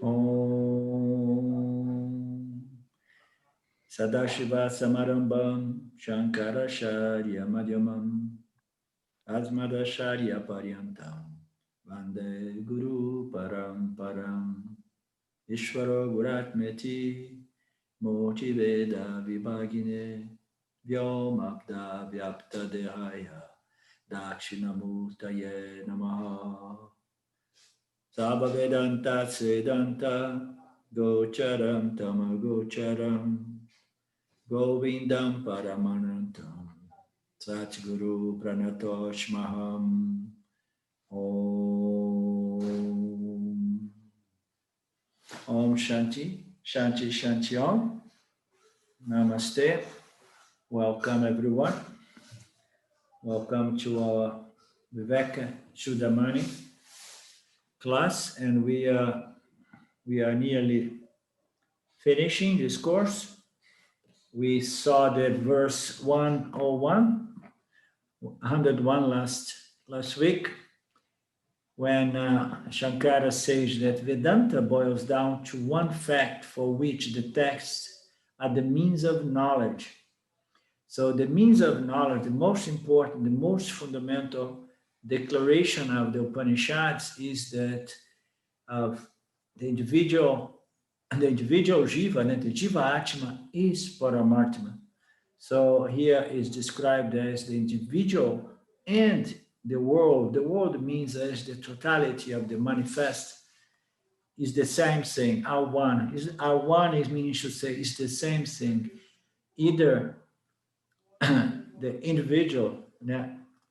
Om Sadashiva Samarambam Shankaracharya Madhyamam Asmadacharya Paryantam Vande Guru Paramparam Isvara Guratmeti Moti Veda Vibhagine Vyomabda Vyapta Dehaya Dakshinamurtaye Namaha Sabha Vedanta Sedanta Gocharam Tamagocharam Govindam Paramanantam Satguru Pranatoshmaham Om Om Shanti Shanti Shanti Om Namaste. Welcome everyone. Welcome to our Vivekachudamani class, and we are nearly finishing this course. We saw that verse 101 last week, when Shankara says that Vedanta boils down to one fact for which the texts are the means of knowledge. So the means of knowledge, the most important, the most fundamental declaration of the Upanishads is that of the individual jiva, and the jiva atma is paramatma. So here is described as the individual and the world. The world means as the totality of the manifest is the same thing. Our one is meaning should say is the same thing. Either the individual,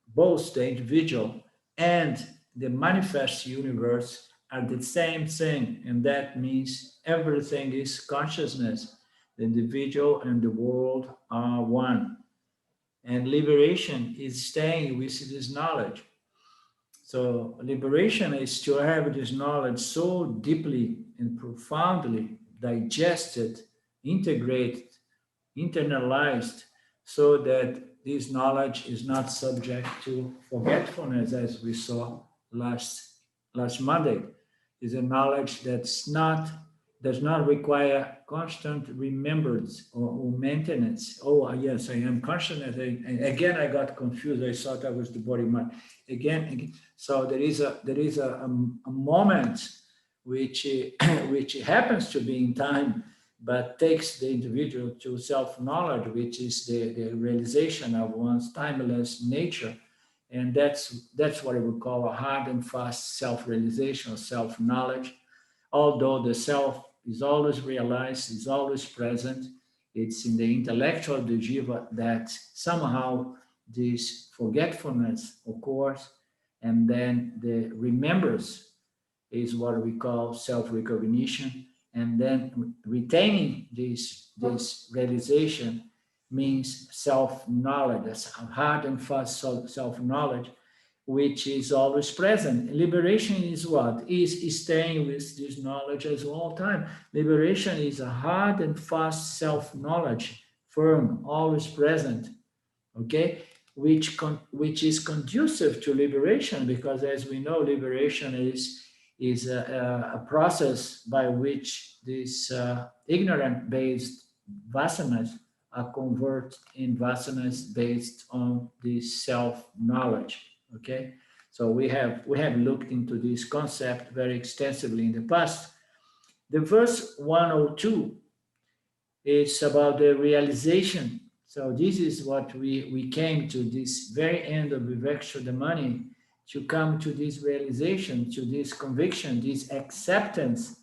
both the individual and the manifest universe are the same thing, and that means everything is consciousness. The individual and the world are one, and liberation is staying with this knowledge. So liberation is to have this knowledge so deeply and profoundly digested, integrated, internalized, so that this knowledge is not subject to forgetfulness, as we saw last Monday. Is a knowledge does not require constant remembrance or maintenance. Oh yes, I am conscious. Again, I got confused. I thought I was the body mind. Again. So there is a moment which happens to be in time, but takes the individual to self-knowledge, which is the realization of one's timeless nature. And that's what I would call a hard and fast self-realization or self-knowledge. Although the self is always realized, is always present, it's in the intellectual of the jiva that somehow this forgetfulness occurs, and then the remembrance is what we call self-recognition. And then retaining this realization means self-knowledge. That's hard and fast self-knowledge, which is always present. Liberation is what? Is staying with this knowledge as all time. Liberation is a hard and fast self-knowledge, firm, always present, okay? Which is conducive to liberation, because as we know, liberation is a process by which these ignorant-based vasanas are converted in vasanas based on this self-knowledge. Okay, so we have looked into this concept very extensively in the past. The verse 102 is about the realization. So this is what we came to this very end of Vivekachudamani, to come to this realization, to this conviction, this acceptance,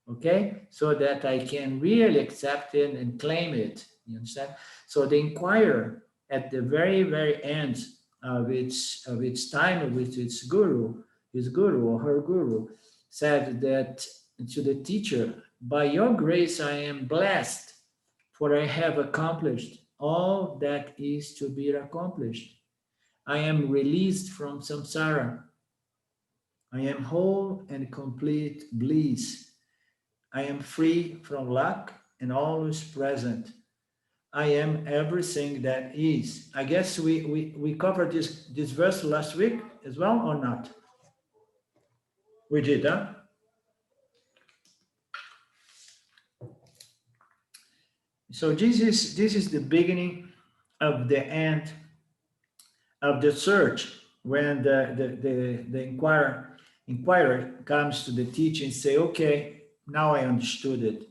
okay? So that I can really accept it and claim it, you understand? So the inquirer at the very, very end of its time with its guru, his guru or her guru, said that to the teacher, by your grace I am blessed, for I have accomplished all that is to be accomplished. I am released from samsara. I am whole and complete bliss. I am free from lack and always present. I am everything that is. I guess we covered this verse last week as well, or not? We did, huh? So this is the beginning of the end of the search, when the inquirer comes to the teacher and say, okay, now I understood it.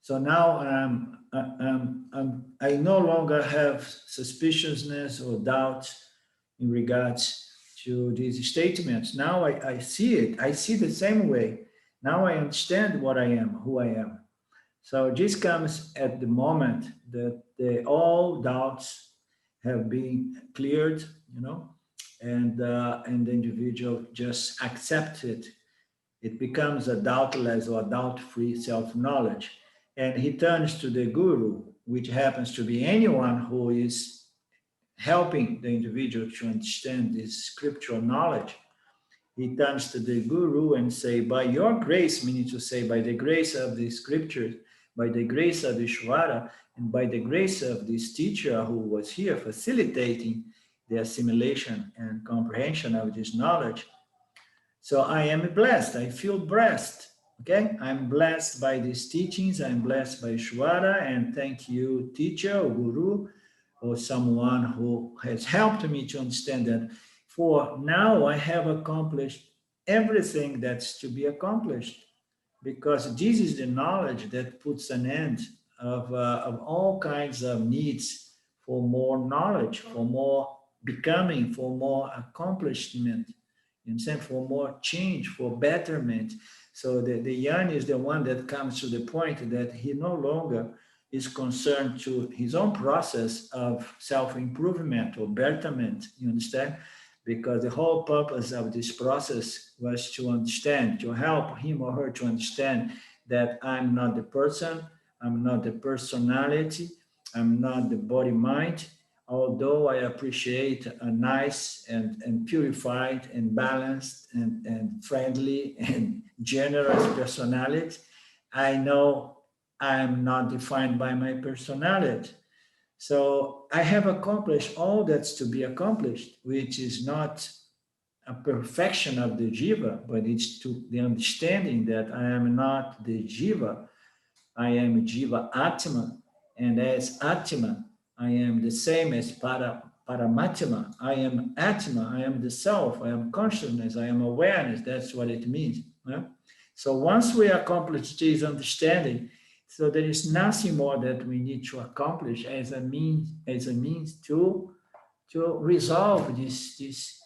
So now I no longer have suspiciousness or doubt in regards to these statements. Now I see it. I see the same way. Now I understand what I am, who I am. So this comes at the moment that all doubts have been cleared, and the individual just accepts it. It becomes a doubtless or doubt-free self-knowledge. And he turns to the guru, which happens to be anyone who is helping the individual to understand this scriptural knowledge. He turns to the guru and say, by your grace, meaning to say, by the grace of the scriptures, by the grace of Isvara, and by the grace of this teacher who was here facilitating the assimilation and comprehension of this knowledge. So I am blessed. I feel blessed. Okay, I'm blessed by these teachings. I'm blessed by Isvara, and thank you, teacher or guru, or someone who has helped me to understand that. For now, I have accomplished everything that's to be accomplished, because this is the knowledge that puts an end of all kinds of needs for more knowledge, for more becoming, for more accomplishment, you understand, for more change, for betterment. So the yan is the one that comes to the point that he no longer is concerned to his own process of self-improvement or betterment, you understand? Because the whole purpose of this process was to understand, to help him or her to understand that I'm not the person, I'm not the personality, I'm not the body-mind, although I appreciate a nice and purified and balanced and friendly and generous personality, I know I'm not defined by my personality. So I have accomplished all that's to be accomplished, which is not a perfection of the jiva, but it's to the understanding that I am not the jiva, I am jiva atma, and as atma, I am the same as paramatma. I am atma, I am the self, I am consciousness, I am awareness. That's what it means. Yeah? So once we accomplish this understanding, so there is nothing more that we need to accomplish as a means to resolve this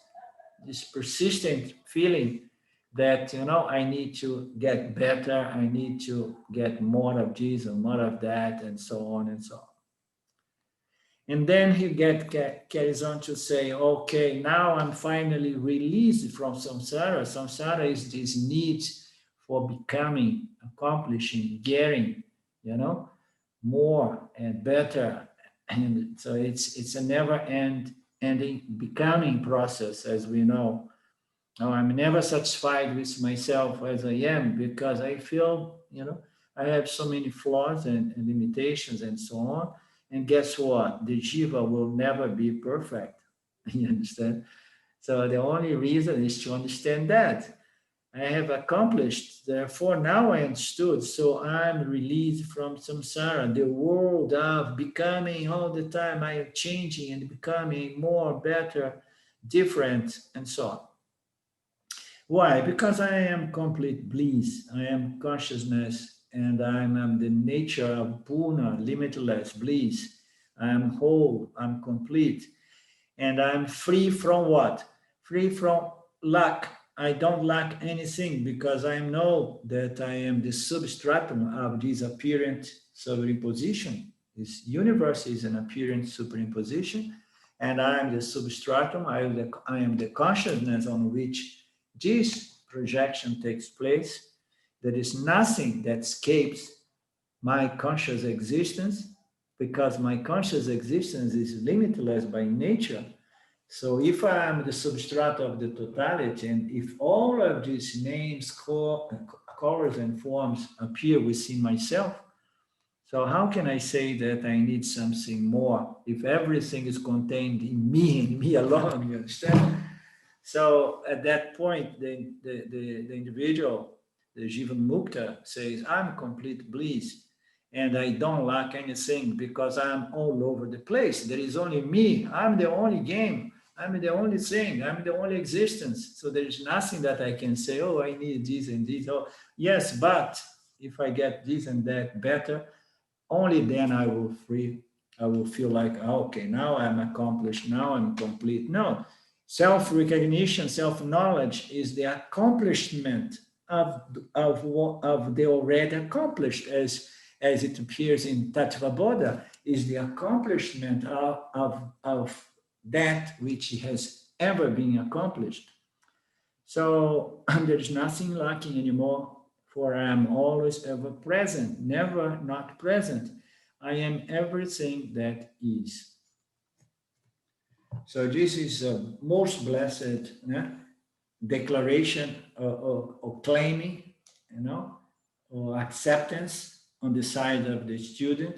persistent feeling that, I need to get better, I need to get more of this and more of that, and so on and so on. And then he carries on to say, okay, now I'm finally released from samsara. Samsara is this need for becoming, accomplishing, getting, more and better. And so it's a never-ending becoming process, as we know. Now, I'm never satisfied with myself as I am, because I feel, I have so many flaws and limitations and so on. And guess what? The jiva will never be perfect. You understand? So the only reason is to understand that. I have accomplished, therefore now I understood. So I'm released from samsara, the world of becoming all the time. I am changing and becoming more, better, different, and so on. Why? Because I am complete bliss. I am consciousness, and I am the nature of Purna, limitless bliss. I am whole, I'm complete, and I'm free from what? Free from lack. I don't lack anything, because I know that I am the substratum of this apparent superimposition. This universe is an apparent superimposition, and I am the substratum. I am the consciousness on which this projection takes place. There is nothing that escapes my conscious existence, because my conscious existence is limitless by nature. So if I am the substrate of the totality, and if all of these names, colors, and forms appear within myself, so how can I say that I need something more if everything is contained in me and me alone? You understand? So at that point, the individual, the Jivan Mukta, says, I'm complete bliss. and I don't lack anything because I'm all over the place. There is only me. I'm the only game. I'm the only thing. I'm the only existence. So there is nothing that I can say, oh, I need this and this. Oh, yes, but if I get this and that better, only then I will free. I will feel like, okay, now I'm accomplished. Now I'm complete. No, self-recognition, self-knowledge is the accomplishment of the already accomplished, as it appears in Tattva Bodha, is the accomplishment of that which has ever been accomplished. So there is nothing lacking anymore, for I am always ever present, never not present. I am everything that is. So this is a most blessed declaration or claiming, or acceptance on the side of the student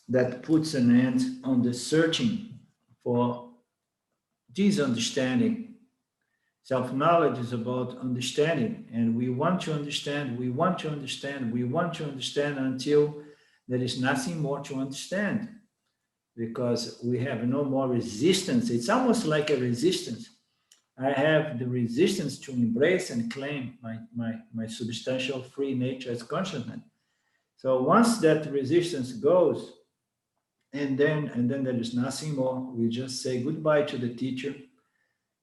that puts an end on the searching for this understanding. Self-knowledge is about understanding, and we want to understand, we want to understand, we want to understand until there is nothing more to understand, because we have no more resistance. It's almost like a resistance. I have the resistance to embrace and claim my substantial free nature as consciousness. So once that resistance goes, and then there is nothing more, we just say goodbye to the teacher,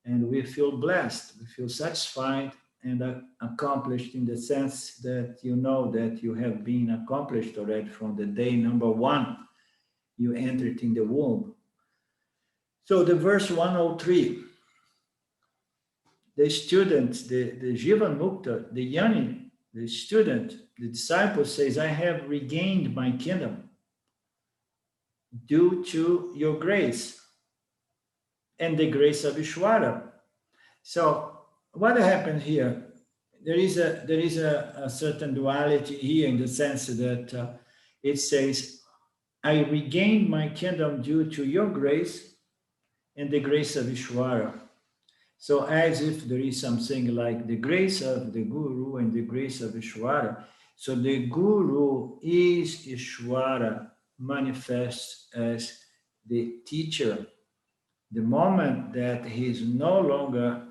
and we feel blessed, we feel satisfied and accomplished, in the sense that you know that you have been accomplished already from the day number one you entered in the womb. So the verse 103, the student, the Jivan Mukta, the Jnani, the student, the disciple says, I have regained my kingdom due to your grace and the grace of Isvara. So what happened here? There is a certain duality here, in the sense that it says, I regained my kingdom due to your grace and the grace of Isvara. So as if there is something like the grace of the Guru and the grace of Isvara. So the Guru is Isvara, manifests as the teacher. The moment that he is no longer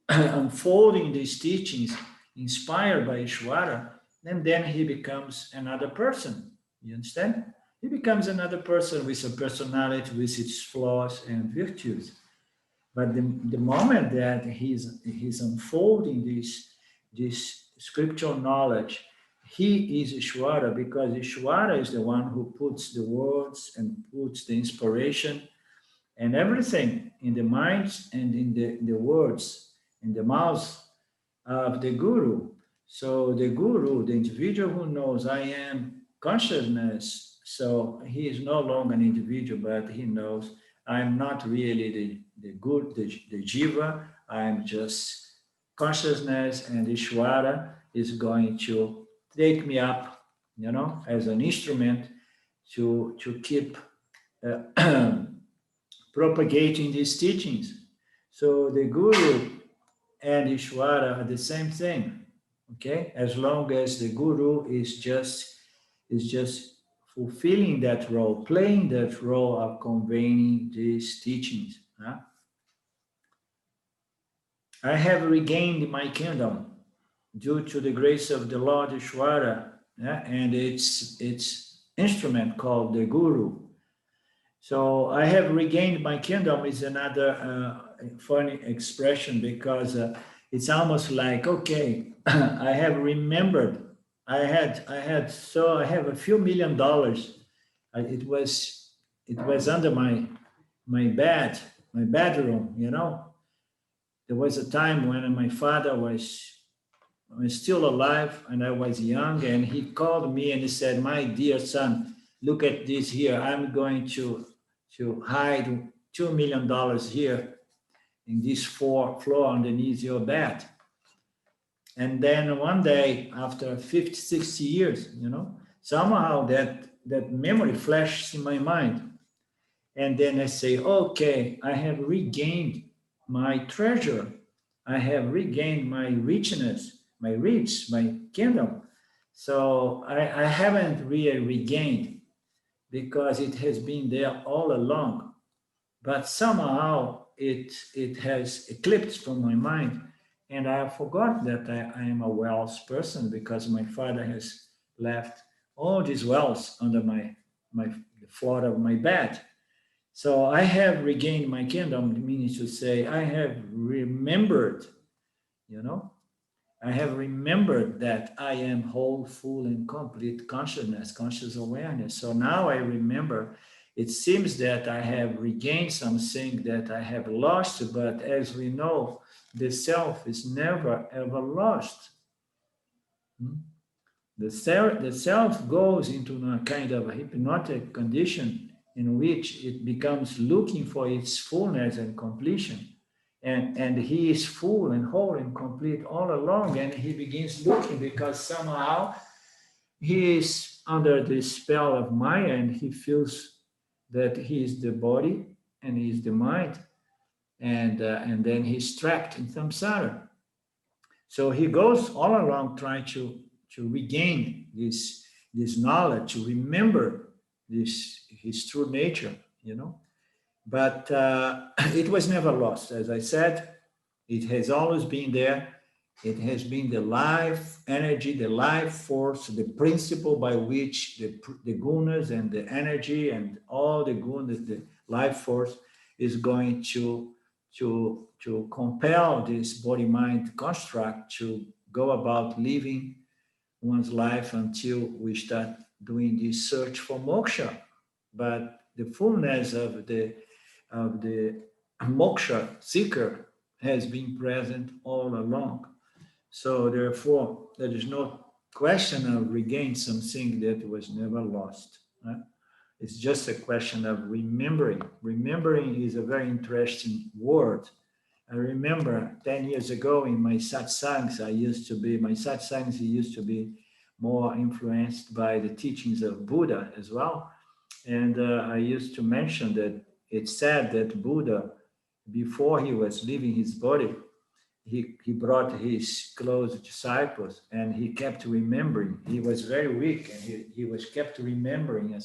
unfolding these teachings inspired by Isvara, and then he becomes another person. You understand? He becomes another person with a personality, with its flaws and virtues. But the moment that he's unfolding this scriptural knowledge, he is Isvara, because Isvara is the one who puts the words and puts the inspiration and everything in the minds and in the words, in the mouths of the Guru. So the Guru, the individual who knows I am consciousness, so he is no longer an individual, but he knows I'm not really the Guru, the Jiva, I'm just consciousness, and Isvara is going to take me up, as an instrument to keep propagating these teachings. So the Guru and Isvara are the same thing, okay? As long as the Guru is just fulfilling that role, playing that role of conveying these teachings. Huh? I have regained my kingdom due to the grace of the Lord Isvara, and its instrument called the Guru. So I have regained my kingdom is another funny expression, because it's almost like, okay, I have remembered. I have a few $1 million. It was under my bed, my bedroom. There was a time when my father was still alive and I was young, and he called me and he said, my dear son, look at this here. I'm going to hide $2 million here in this floor underneath your bed. And then one day, after 50, 60 years, somehow that memory flashes in my mind. And then I say, okay, I have regained my treasure. I have regained my richness my reach, my kingdom. So I haven't really regained because it has been there all along. But somehow it has eclipsed from my mind, and I forgot that I am a wealth person because my father has left all these wealth under my the floor of my bed. So I have regained my kingdom, meaning to say I have remembered, you know, I have remembered that I am whole, full, and complete consciousness, conscious awareness. So now I remember. It seems that I have regained something that I have lost, but as we know, the self is never ever lost. Hmm? The self goes into a kind of a hypnotic condition in which it becomes looking for its fullness and completion. And he is full and whole and complete all along, and he begins looking because somehow he is under the spell of Maya and he feels that he is the body and he is the mind, and then he's trapped in samsara. So he goes all along trying to regain this knowledge, to remember this his true nature, you know. But it was never lost. As I said, it has always been there. It has been the life energy, the life force, the principle by which the gunas and the energy and all the gunas, the life force is going to compel this body-mind construct to go about living one's life until we start doing this search for moksha. But the fullness of the moksha seeker has been present all along. So therefore, there is no question of regain something that was never lost. Right? It's just a question of remembering. Remembering is a very interesting word. I remember 10 years ago in my satsangs, my satsangs used to be more influenced by the teachings of Buddha as well. And I used to mention that it's said that Buddha, before he was leaving his body, he brought his close disciples and he kept remembering. He was very weak and he was kept remembering,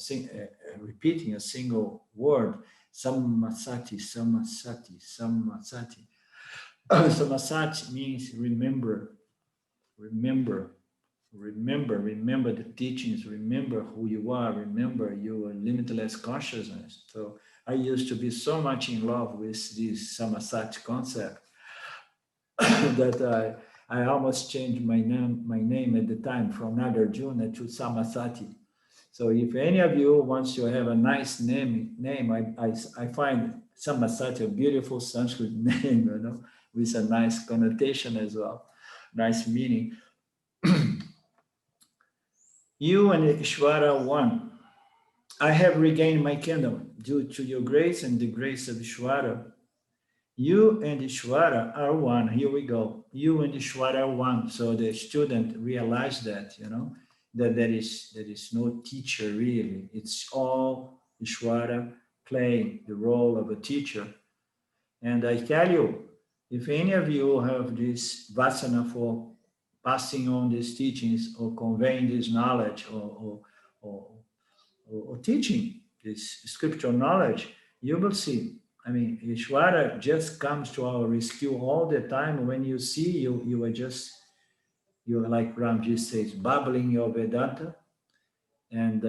repeating a single word, samasati, samasati, samasati. Samasati means remember, remember, remember the teachings, remember who you are, remember your limitless consciousness. So I used to be so much in love with this samasati concept that I almost changed my name at the time from Nagarjuna to Samasati. So if any of you wants to have a nice name, I find Samasati a beautiful Sanskrit name, with a nice connotation as well, nice meaning. You and Isvara are one. I have regained my kingdom due to your grace and the grace of Isvara. You and Isvara are one. Here we go. You and Isvara are one. So the student realized that, that there is no teacher really. It's all Isvara playing the role of a teacher. And I tell you, if any of you have this vasana for passing on these teachings or conveying this knowledge or teaching this scriptural knowledge, you will see. I mean, Ishvara just comes to our rescue all the time. When you see, you are like Ramji says, babbling your Vedanta, and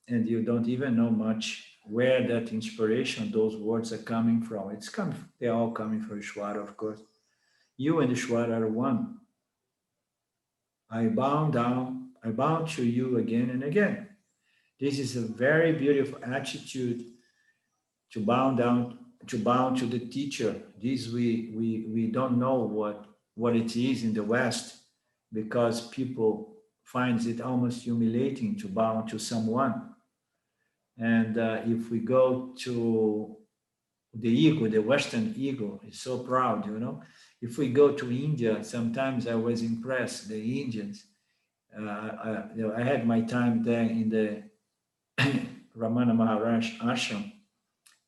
you don't even know much where that inspiration, those words are coming from. They're all coming from Ishvara, of course. You and Ishvara are one. I bow down, I bow to you again and again. This is a very beautiful attitude to bow down, to bow to the teacher. This we don't know what it is in the West because people finds it almost humiliating to bow to someone. And if we go to the ego, the Western ego is so proud, If we go to India, sometimes I was impressed, the Indians. I had my time there in the Ramana Maharaj ashram,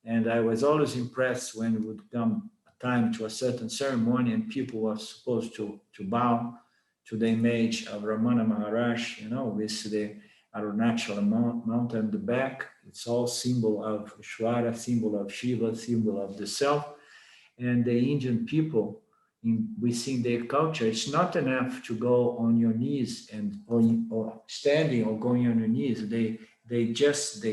and I was always impressed when it would come a time to a certain ceremony and people were supposed to bow to the image of Ramana Maharaj, with the Arunachala mountain in the back. It's all symbol of Isvara, symbol of Shiva, symbol of the self. And the Indian people, within their culture, it's not enough to go on your knees or standing or going on your knees. They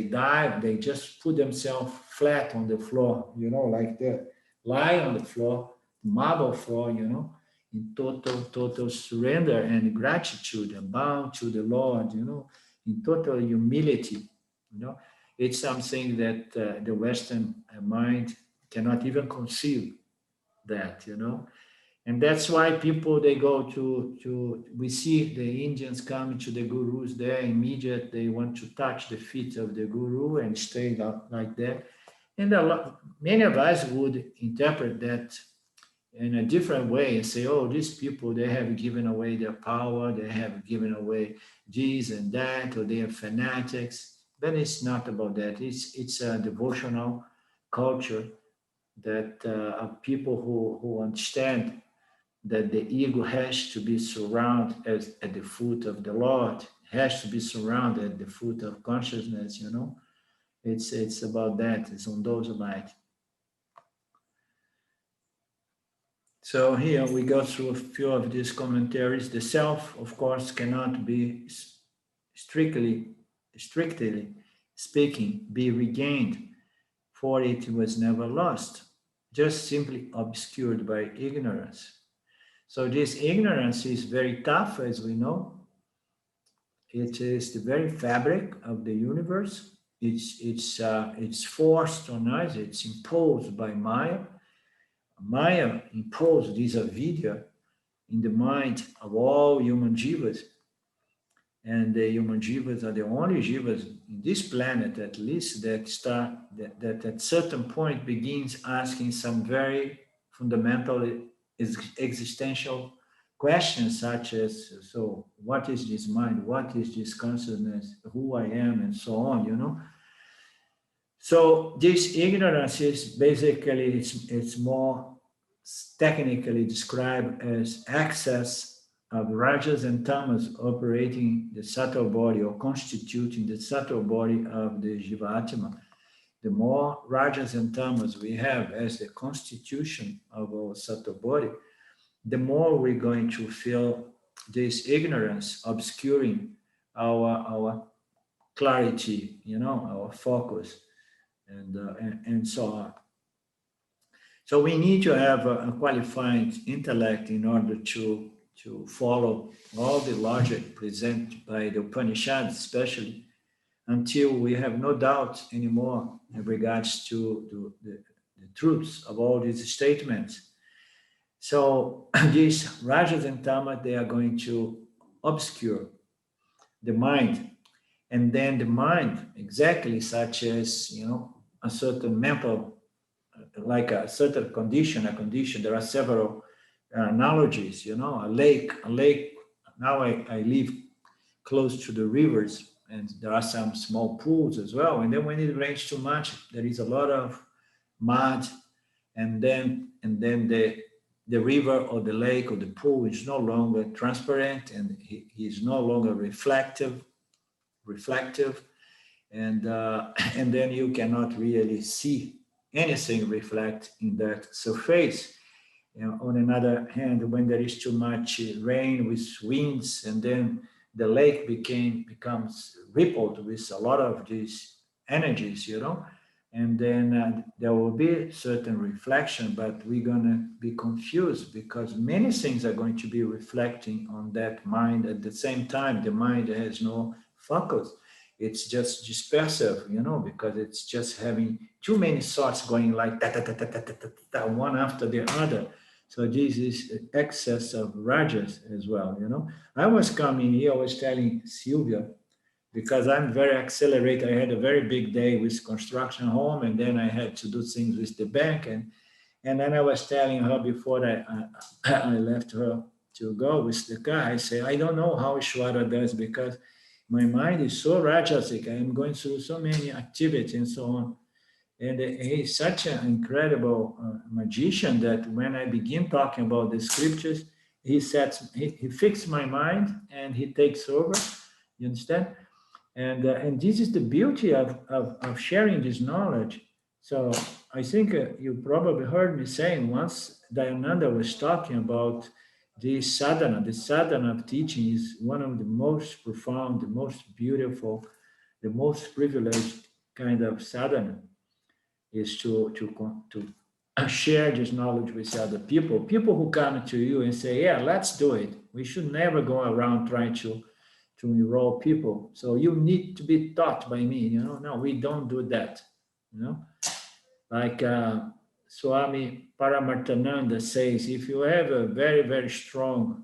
dive, they just put themselves flat on the floor, like that, lie on the floor, marble floor, in total surrender and gratitude and bow to the Lord, in total humility, It's something that the Western mind cannot even conceive that, And that's why people, they go we see the Indians coming to the gurus there immediate, they want to touch the feet of the guru and stay like that. And many of us would interpret that in a different way and say, oh, these people, they have given away their power, they have given away this and that, or they are fanatics. But it's not about that. It's a devotional culture that of people who understand that the ego has to be surrounded at the foot of the Lord, has to be surrounded at the foot of consciousness, It's about that. It's on those lines. So here we go through a few of these commentaries. The self, of course, cannot be strictly speaking, be regained, for it was never lost, just simply obscured by ignorance. So this ignorance is very tough, as we know. It is the very fabric of the universe. It's forced on us. It's imposed by Maya. Maya imposed this avidya in the mind of all human jivas. And the human jivas are the only jivas in this planet, at least, that at certain point begins asking some very fundamental existential questions, such as, so what is this mind? What is this consciousness? Who I am, and so on, So this ignorance is basically, it's more technically described as excess of rajas and tamas operating the subtle body or constituting the subtle body of the Jivatma. The more rajas and tamas we have as the constitution of our subtle body, the more we're going to feel this ignorance obscuring our clarity, our focus, and so on. So we need to have a qualified intellect in order to follow all the logic presented by the Upanishads, especially, until we have no doubt anymore in regards to the truths of all these statements. So these rajas and tamas, they are going to obscure the mind. And then the mind, exactly such as, a certain mental, like a certain condition, there are several analogies, a lake. Now I live close to the rivers, and there are some small pools as well. And then when it rains too much, there is a lot of mud, and then the river or the lake or the pool is no longer transparent, and he is no longer reflective, and then you cannot really see anything reflect in that surface. On another hand, when there is too much rain with winds, and then the lake becomes rippled with a lot of these energies, and then there will be certain reflection, but we're going to be confused because many things are going to be reflecting on that mind at the same time. The mind has no focus. It's just dispersive, because it's just having too many thoughts going like that, one after the other. So this is excess of rajas as well, I was coming here, I was telling Sylvia, because I'm very accelerated. I had a very big day with construction home, and then I had to do things with the bank. And then I was telling her before I left her to go with the car, I say, I don't know how Isvara does, because my mind is so rajasic. I am going through so many activities and so on. And he's such an incredible magician that when I begin talking about the scriptures, he fixed my mind and he takes over. You understand? And this is the beauty of sharing this knowledge. So I think you probably heard me saying once Dayananda was talking about this sadhana. The sadhana of teaching is one of the most profound, the most beautiful, the most privileged kind of sadhana, is to share this knowledge with other people. People who come to you and say, "Yeah, let's do it." We should never go around trying to enroll people. So you need to be taught by me. No, we don't do that. Like Swami Paramarthananda says, if you have a very, very strong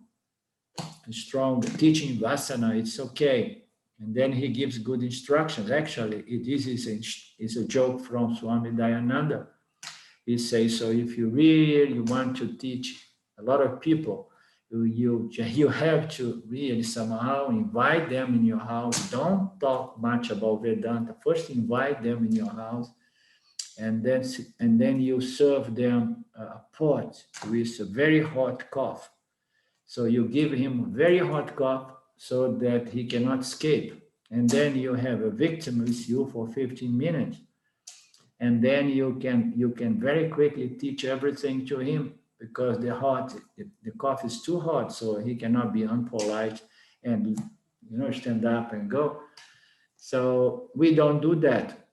teaching vasana, it's okay. And then he gives good instructions. Actually, this is a joke from Swami Dayananda. He says, so if you really want to teach a lot of people, you have to really somehow invite them in your house. Don't talk much about Vedanta. First, invite them in your house, and then you serve them a pot with a very hot coffee. So you give him very hot coffee so that he cannot escape. And then you have a victim with you for 15 minutes. And then you can very quickly teach everything to him, because the coffee is too hot, so he cannot be unpolite and stand up and go. So we don't do that.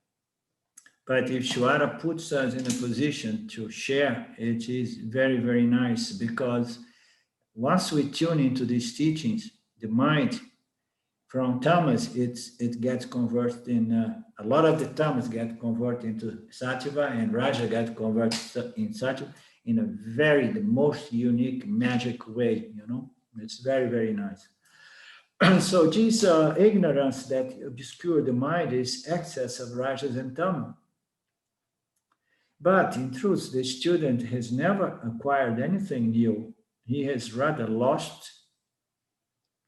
But if Shwara puts us in a position to share, it is very, very nice, because once we tune into these teachings, the mind from tamas, it gets converted in, a lot of the tamas get converted into sattva, and raja get converted in sattva in the most unique, magic way, It's very, very nice. So this ignorance that obscure the mind is excess of rajas and tamas. But in truth, the student has never acquired anything new. He has rather lost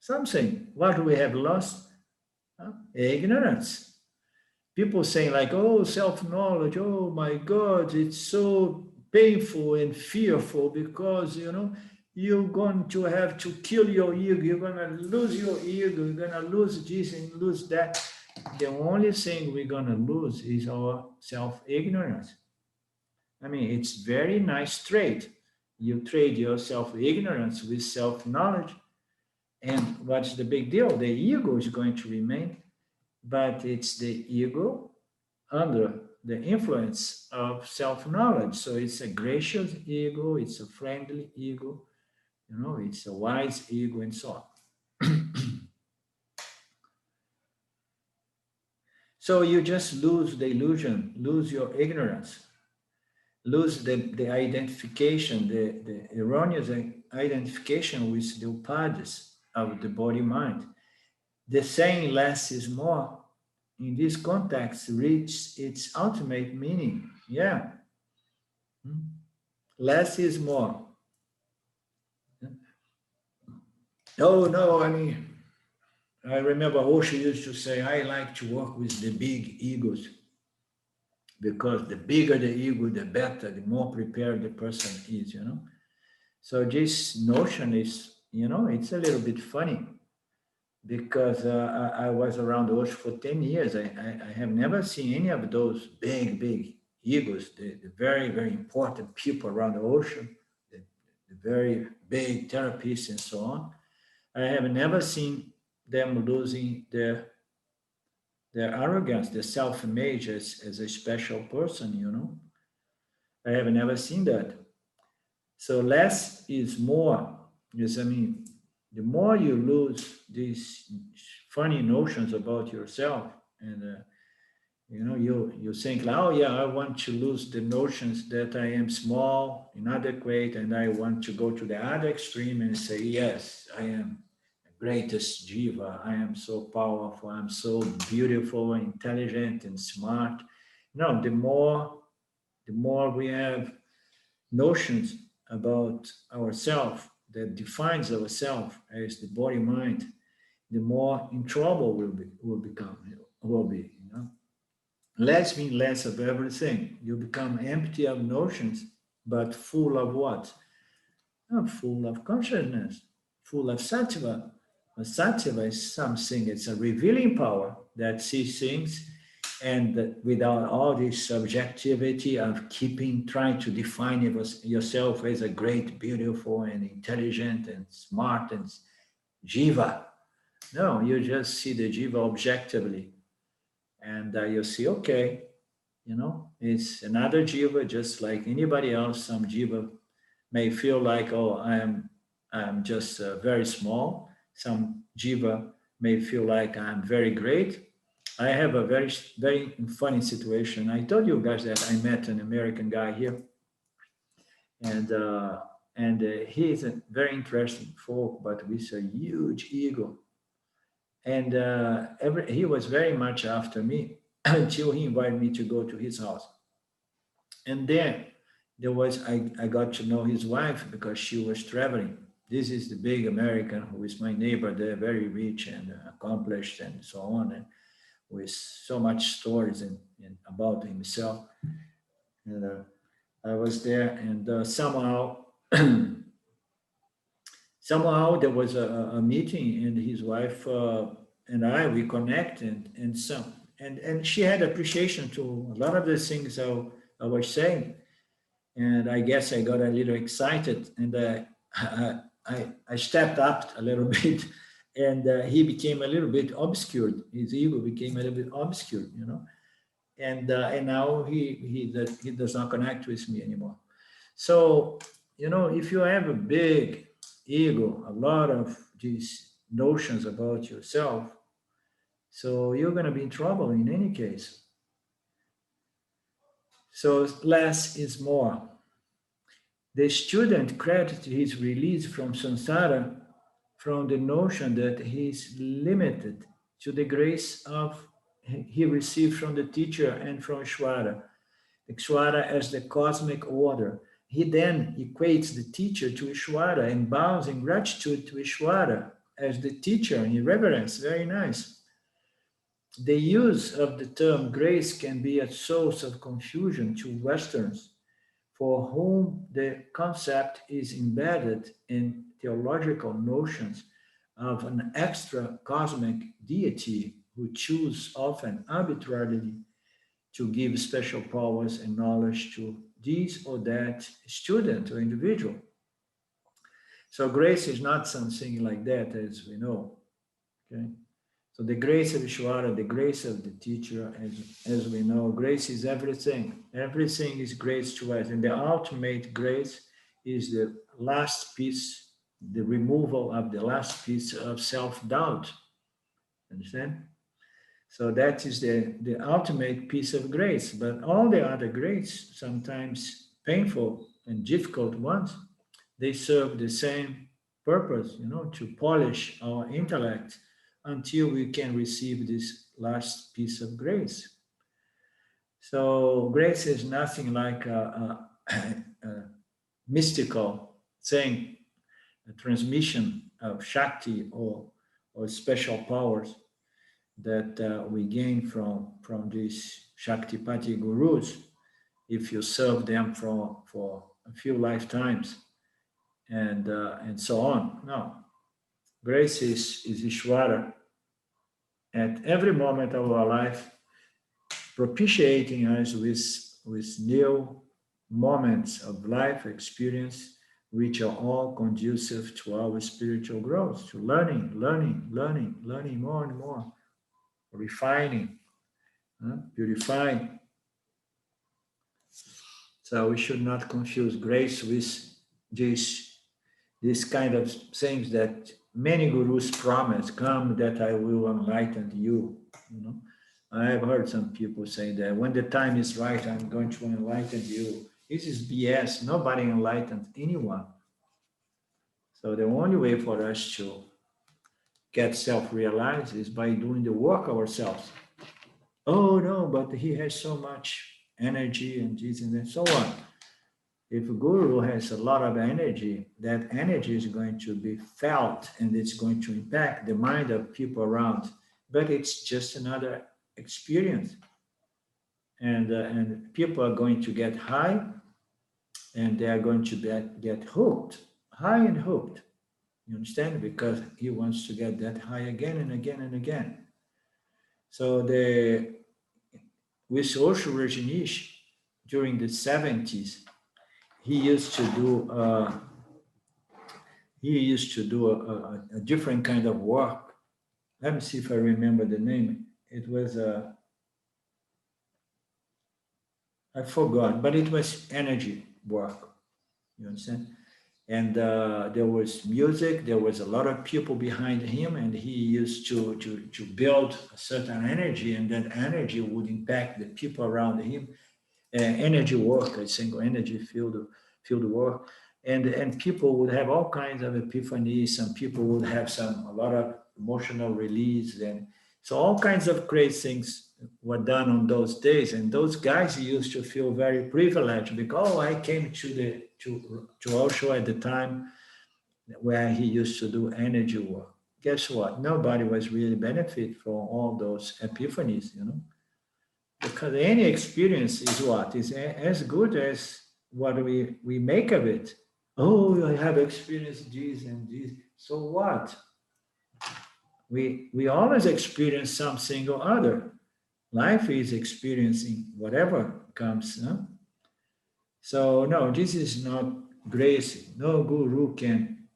something. What do we have lost? Ignorance. People saying like, oh, self-knowledge, oh my God, it's so painful and fearful, because, you're going to have to kill your ego, you're going to lose your ego, you're going to lose this and lose that. The only thing we're going to lose is our self-ignorance. I mean, it's very nice trade. You trade your self-ignorance with self-knowledge. And what's the big deal? The ego is going to remain, but it's the ego under the influence of self-knowledge. So it's a gracious ego, it's a friendly ego, it's a wise ego, and so on. So you just lose the illusion, lose your ignorance, lose the identification, the erroneous identification with the upadhis of the body-mind. The saying less is more, in this context, reaches its ultimate meaning. Yeah. Less is more. Oh, no, I mean, I remember Osho used to say, I like to work with the big egos, because the bigger the ego, the better, the more prepared the person is, So this notion is, it's a little bit funny, because I was around Osho for 10 years. I have never seen any of those big egos, the very, very important people around the ocean, the very big therapists and so on. I have never seen them losing their arrogance, their self-image as a special person, I have never seen that. So less is more. Yes, I mean, the more you lose these funny notions about yourself, and you think, oh yeah, I want to lose the notions that I am small, inadequate, and I want to go to the other extreme and say, yes, I am the greatest jiva, I am so powerful, I'm so beautiful, intelligent, and smart. No, the more we have notions about ourselves that defines ourselves as the body mind, the more in trouble will be. Less means less of everything. You become empty of notions, but full of what? full of consciousness, full of sattva. Sattva is something, it's a revealing power that sees things, and without all this subjectivity of trying to define yourself as a great, beautiful, and intelligent, and smart, and jiva. No, you just see the jiva objectively, and you see, okay, it's another jiva, just like anybody else. Some jiva may feel like, oh, I'm just very small. Some jiva may feel like I'm very great. I have a very, very funny situation. I told you guys that I met an American guy here, and he is a very interesting folk, but with a huge ego. And he was very much after me until he invited me to go to his house. And then I got to know his wife because she was traveling. This is the big American who is my neighbor. They're very rich and accomplished and so on, and with so much stories about himself. And I was there, and somehow, somehow there was a meeting, and his wife and we connected, and she had appreciation to a lot of the things I was saying, and I guess I got a little excited, and I stepped up a little bit, and he became a little bit obscured. His ego became a little bit obscured, and now he does not connect with me anymore. So if you have a big ego, a lot of these notions about yourself, so you're going to be in trouble in any case. So less is more. The student credits his release from samsara from the notion that he is limited to the grace of he received from the teacher and from Isvara. Isvara as the cosmic order. He then equates the teacher to Isvara and bows in gratitude to Isvara as the teacher in reverence. Very nice. The use of the term grace can be a source of confusion to Westerns, for whom the concept is embedded in theological notions of an extra cosmic deity who chooses often arbitrarily to give special powers and knowledge to this or that student or individual. So grace is not something like that, as we know. Okay. So the grace of Isvara, the grace of the teacher, as we know, grace is everything. Everything is grace to us. And the ultimate grace is the last piece, the removal of the last piece of self-doubt. Understand? So that is the ultimate piece of grace. But all the other grace, sometimes painful and difficult ones, they serve the same purpose, to polish our intellect until we can receive this last piece of grace. So grace is nothing like a mystical thing, a transmission of Shakti or special powers that we gain from these Shaktipati gurus if you serve them for a few lifetimes and so on. No. Grace is Isvara at every moment of our life, propitiating us with new moments of life experience, which are all conducive to our spiritual growth, to learning more and more, refining, purifying. So we should not confuse grace with this kind of things that many gurus promise, come that I will enlighten you. I have heard some people say that when the time is right, I'm going to enlighten you. This is BS. Nobody enlightens anyone. So the only way for us to get self-realized is by doing the work ourselves. Oh no, but he has so much energy and this and that, so on. If a guru has a lot of energy, that energy is going to be felt and it's going to impact the mind of people around. But it's just another experience. And people are going to get high and they are going to get hooked high and hooked. You understand? Because he wants to get that high again and again and again. So with Osho Rajneesh during the 70s, he used to do a different kind of work. Let me see if I remember the name. It was I forgot, but it was energy work. You understand? And there was music. There was a lot of people behind him, and he used to build a certain energy, and that energy would impact the people around him. Energy work, a single energy field work, and people would have all kinds of epiphanies. Some people would have a lot of emotional release, and so all kinds of crazy things were done on those days. And those guys used to feel very privileged because, oh, I came to Osho at the time where he used to do energy work. Guess what? Nobody was really benefit from all those epiphanies, because any experience is what is as good as what we make of it. Oh, I have experienced this and this. So what? We always experience something or other. Life is experiencing whatever comes. No? So no, this is not grace. No guru can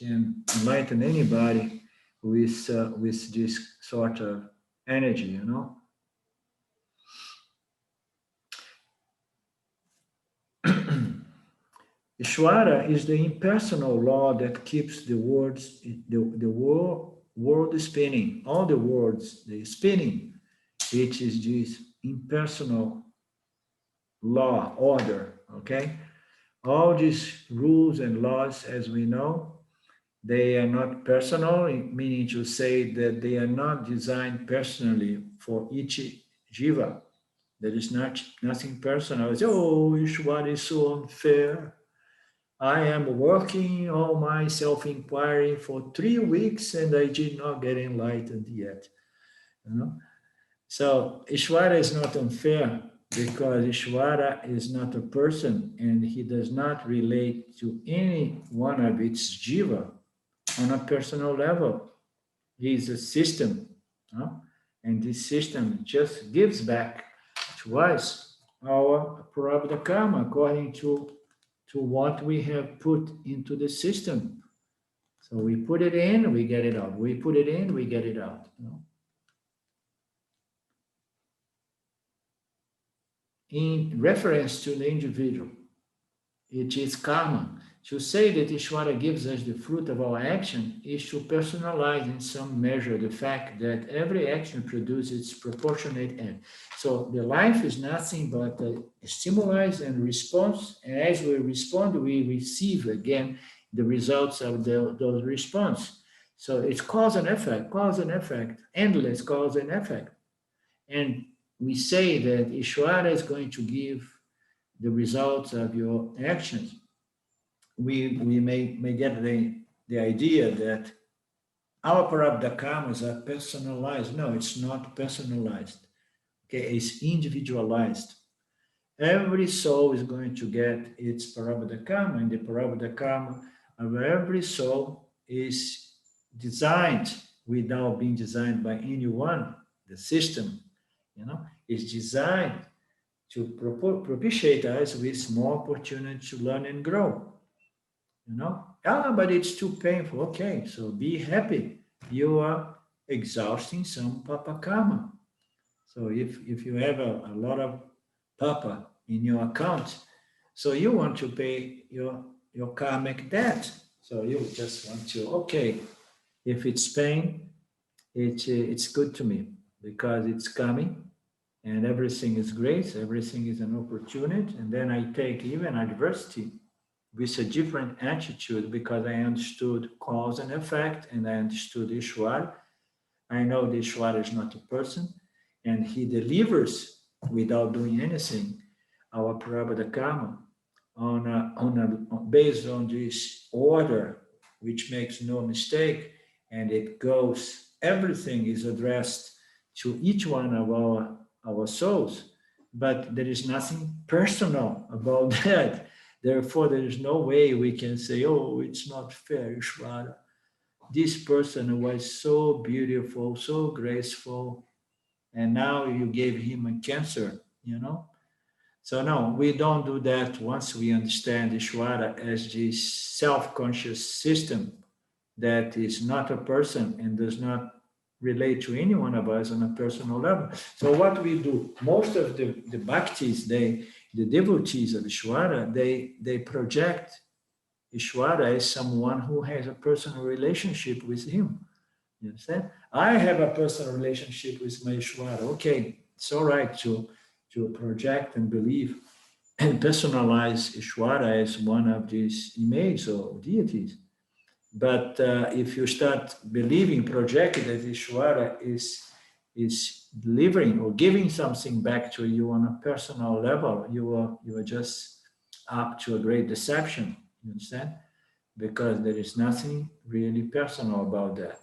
enlighten anybody with this sort of energy. Isvara is the impersonal law that keeps the world spinning. All the worlds, they spinning. It is this impersonal law, order, okay? All these rules and laws, as we know, they are not personal, meaning to say that they are not designed personally for each jiva. There is nothing personal. It's, oh, Ishwara is so unfair. I am working on my self-inquiry for 3 weeks and I did not get enlightened yet. So Ishvara is not unfair because Ishvara is not a person and he does not relate to any one of its jiva on a personal level. He is a system, and this system just gives back to us our prarabdha karma according to what we have put into the system. So we put it in, we get it out. We put it in, we get it out. In reference to the individual, it is karma. To say that Ishvara gives us the fruit of our action is to personalize in some measure the fact that every action produces proportionate end. So the life is nothing but a stimuli and response, and as we respond, we receive again the results of those response. So it's cause and effect, endless cause and effect. And we say that Ishvara is going to give the results of your actions. We may get the idea that our prarabdha karmas are personalized. No, it's not personalized. Okay, it's individualized. Every soul is going to get its prarabdha karma, and the prarabdha karma of every soul is designed without being designed by anyone. The system, is designed to propitiate us with more opportunity to learn and grow. But it's too painful. Okay, so be happy. You are exhausting some papa karma. So if you have a lot of papa in your account, so you want to pay your karmic debt. So you just want to, okay, if it's pain, it's good to me because it's coming and everything is great, everything is an opportunity, and then I take even adversity with a different attitude because I understood cause and effect and I understood Ishvara. I know the Ishvara is not a person and he delivers without doing anything our prarabdha karma based on this order which makes no mistake, and it goes, everything is addressed to each one of our souls, but there is nothing personal about that. Therefore, there is no way we can say, oh, it's not fair, Isvara. This person was so beautiful, so graceful, and now you gave him a cancer, you know? So no, we don't do that once we understand Isvara as this self-conscious system that is not a person and does not relate to any one of us on a personal level. So what we do, most of the bhaktis, the devotees of Isvara, they project Isvara as someone who has a personal relationship with him. You understand? I have a personal relationship with my Isvara. Okay, it's all right to project and believe and personalize Isvara as one of these images or deities. But if you start believing, projecting that Ishvara is delivering or giving something back to you on a personal level, you are just up to a great deception. You understand? Because there is nothing really personal about that.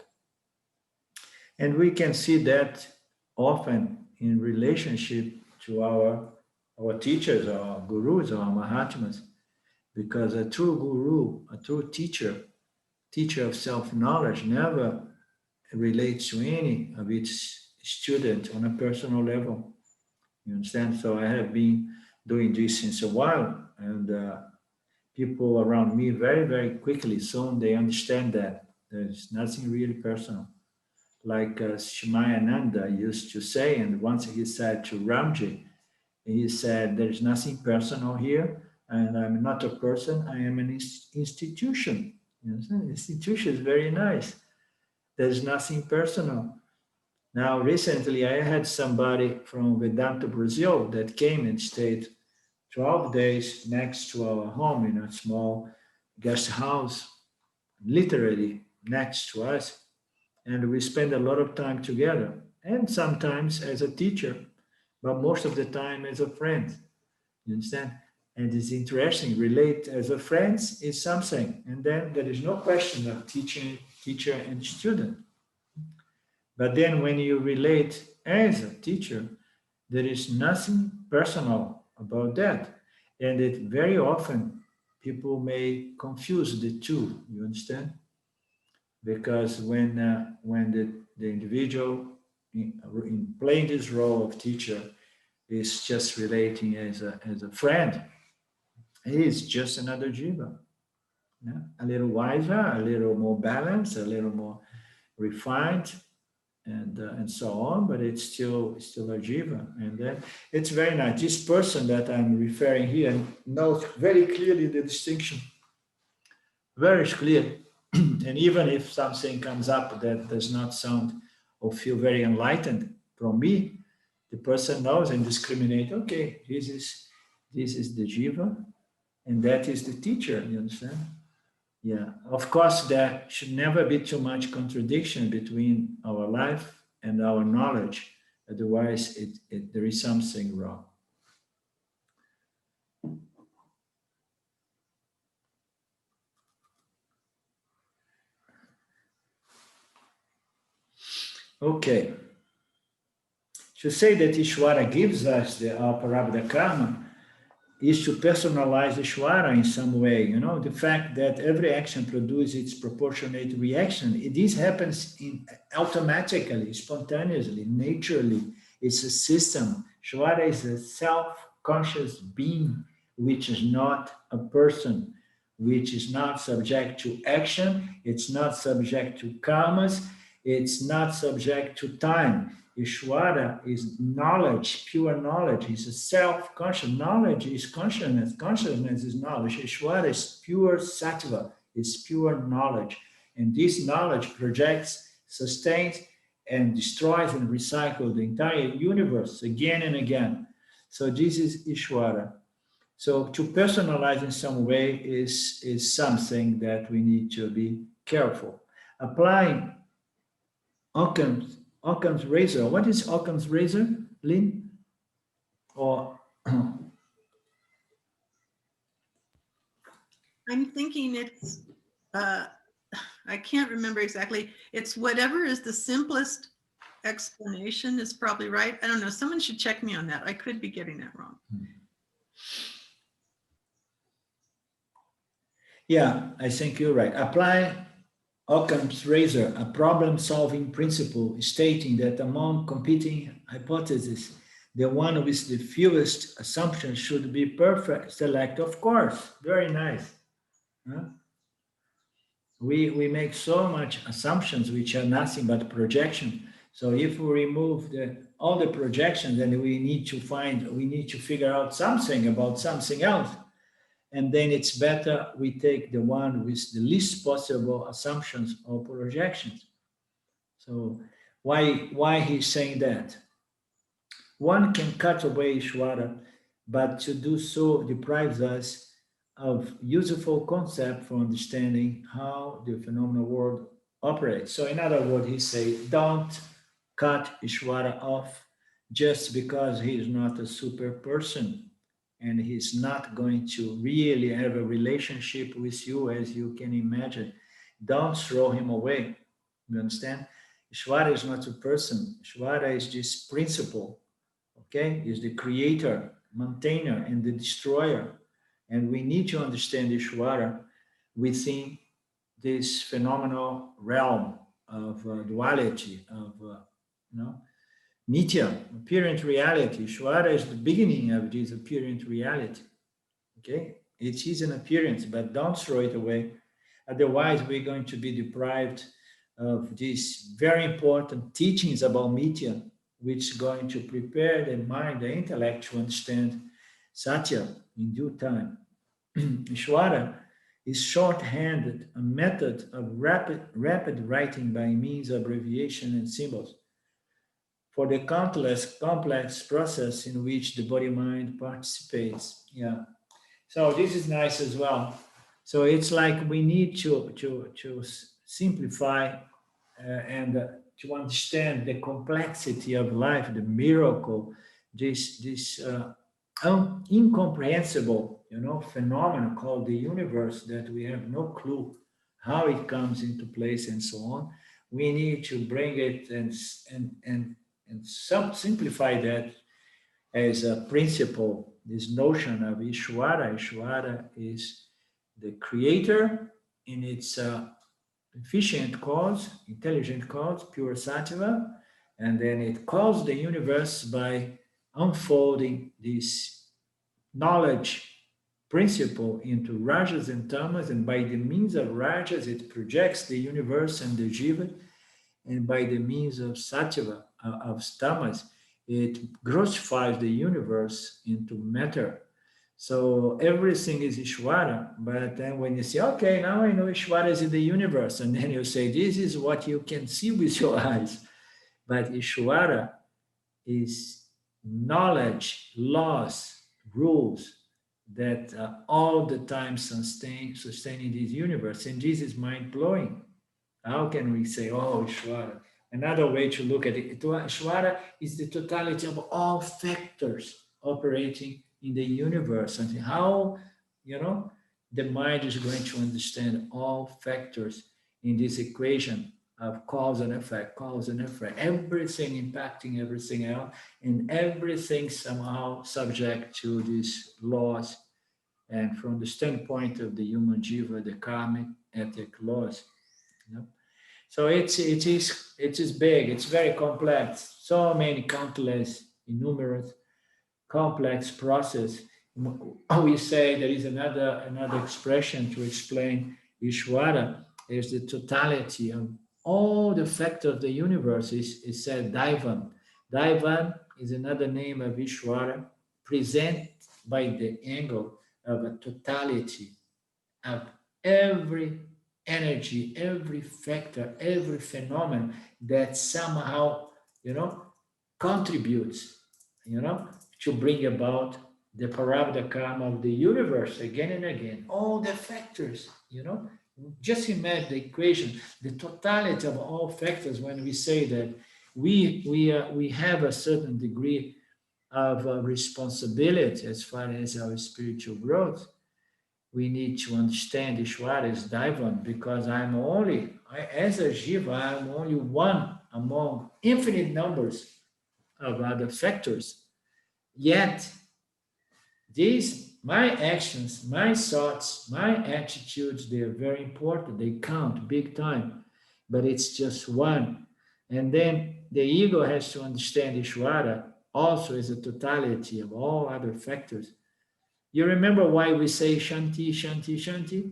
And we can see that often in relationship to our teachers, our gurus, our mahatmas, because a true guru, a true teacher of self-knowledge never relates to any of its students on a personal level. You understand? So I have been doing this since a while, and people around me very, very quickly, soon they understand that there's nothing really personal. Like Shimayananda used to say, and once he said to Ramji, he said, there's nothing personal here, and I'm not a person, I am an institution. You know, institution is very nice. There's nothing personal. Now, recently, I had somebody from Vedanta, Brazil, that came and stayed 12 days next to our home in a small guest house, literally next to us. And we spend a lot of time together, and sometimes as a teacher, but most of the time as a friend. You understand? And it's interesting, relate as a friend is something. And then there is no question of teacher and student. But then when you relate as a teacher, there is nothing personal about that. And it very often people may confuse the two, you understand? Because when the individual in playing this role of teacher is just relating as a friend, he is just another jiva. Yeah? A little wiser, a little more balanced, a little more refined, and so on. But it's still a jiva, and then it's very nice. This person that I'm referring here knows very clearly the distinction, very clear. And even if something comes up that does not sound or feel very enlightened from me, the person knows and discriminates. Okay, this is the jiva, and that is the teacher. You understand? Yeah, of course, there should never be too much contradiction between our life and our knowledge. Otherwise, there is something wrong. Okay. To say that Ishvara gives us our Prarabdha karma is to personalize Ishvara in some way. You know, the fact that every action produces its proportionate reaction, this happens automatically, spontaneously, naturally. It's a system. Ishvara is a self-conscious being, which is not a person, which is not subject to action, it's not subject to karmas, it's not subject to time. Ishvara is knowledge, pure knowledge. It's a self-conscious. Knowledge is consciousness. Consciousness is knowledge. Ishvara is pure sattva, is pure knowledge. And this knowledge projects, sustains, and destroys and recycles the entire universe again and again. So this is Ishvara. So to personalize in some way is something that we need to be careful. Applying Occam's razor. What is Occam's razor, Lynn? Or I'm thinking it's, I can't remember exactly. It's whatever is the simplest explanation is probably right. I don't know. Someone should check me on that. I could be getting that wrong. Yeah, I think you're right. Apply Occam's razor, a problem-solving principle stating that among competing hypotheses, the one with the fewest assumptions should be perfect. Select, of course. Very nice. Huh? We make so much assumptions which are nothing but projection. So if we remove all the projections, then we need to figure out something about something else. And then it's better we take the one with the least possible assumptions or projections. So why he's saying that? One can cut away Ishvara, but to do so deprives us of useful concept for understanding how the phenomenal world operates. So in other words, he says, don't cut Ishvara off just because he is not a super person and he's not going to really have a relationship with you as you can imagine. Don't throw him away. You understand? Ishvara is not a person. Ishvara is this principle, okay? Is the creator, maintainer, and the destroyer. And we need to understand Ishvara within this phenomenal realm of duality, of, Nitya, apparent reality. Ishvara is the beginning of this apparent reality. Okay? It is an appearance, but don't throw it away. Otherwise, we're going to be deprived of these very important teachings about Nitya, which is going to prepare the mind, the intellect to understand Satya in due time. Ishvara is shorthanded, a method of rapid writing by means of abbreviation and symbols for the countless complex process in which the body mind participates. Yeah. So this is nice as well. So it's like we need to simplify and to understand the complexity of life, the miracle, this incomprehensible, phenomenon called the universe that we have no clue how it comes into place and so on. We need to bring it and simplify that as a principle, this notion of Ishvara. Ishvara is the creator in its efficient cause, intelligent cause, pure sattva, and then it calls the universe by unfolding this knowledge principle into rajas and tamas, and by the means of rajas, it projects the universe and the jiva, and by the means of sattva, of tamas, it grossifies the universe into matter. So everything is Ishvara, but then when you say, okay, now I know Ishvara is in the universe, and then you say, this is what you can see with your eyes. But Ishvara is knowledge, laws, rules that all the time sustaining this universe. And this is mind-blowing. How can we say, oh, Ishvara? Another way to look at it, Ishvara is the totality of all factors operating in the universe. And how, the mind is going to understand all factors in this equation of cause and effect, everything impacting everything else, and everything somehow subject to these laws. And from the standpoint of the human jiva, the karmic ethic laws. You know? So it is big. It's very complex. So many countless, innumerable, complex process. We say there is another expression to explain Ishvara is the totality of all the factors of the universe. Is said Daivan. Daivan is another name of Ishvara, present by the angle of a totality of every energy, every factor, every phenomenon that somehow, contributes, to bring about the parabda karma of the universe again and again. All the factors, just imagine the equation, the totality of all factors when we say that we have a certain degree of responsibility as far as our spiritual growth. We need to understand Ishvara is Daivan because as a Jiva, I'm only one among infinite numbers of other factors. Yet, these my actions, my thoughts, my attitudes, they are very important. They count big time, but it's just one. And then the ego has to understand Ishvara also as a totality of all other factors. You remember why we say Shanti, Shanti, Shanti?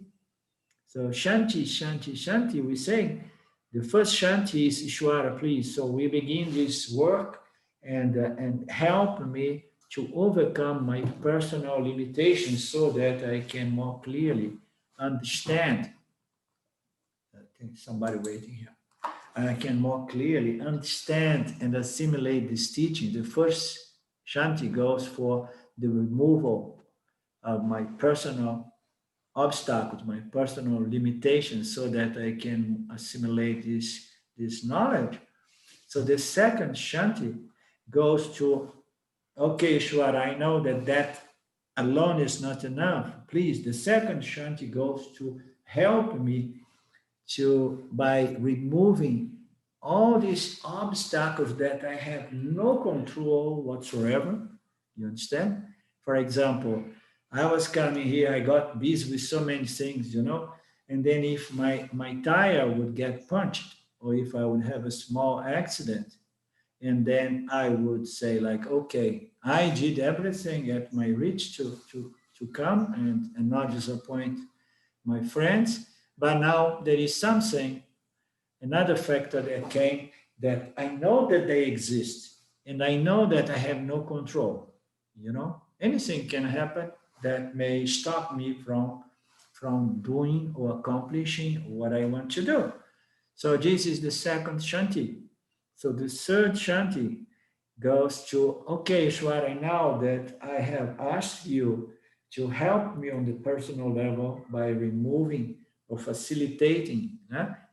So Shanti, Shanti, Shanti, we say the first Shanti is Ishvara, please. So we begin this work and help me to overcome my personal limitations so that I can more clearly understand. I think somebody waiting here. I can more clearly understand and assimilate this teaching. The first Shanti goes for the removal of my personal obstacles, my personal limitations, so that I can assimilate this knowledge. So the second Shanti goes to, okay, Ishwara, I know that that alone is not enough. Please, the second Shanti goes to help me to, by removing all these obstacles that I have no control whatsoever. You understand? For example, I was coming here, I got busy with so many things, and then if my tire would get punched, or if I would have a small accident, and then I would say like, okay, I did everything at my reach to come and not disappoint my friends, but now there is something, another factor that came, that I know that they exist and I know that I have no control. Anything can happen that may stop me from doing or accomplishing what I want to do. So this is the second Shanti. So the third Shanti goes to, okay, Ishwara, now that I have asked you to help me on the personal level by removing or facilitating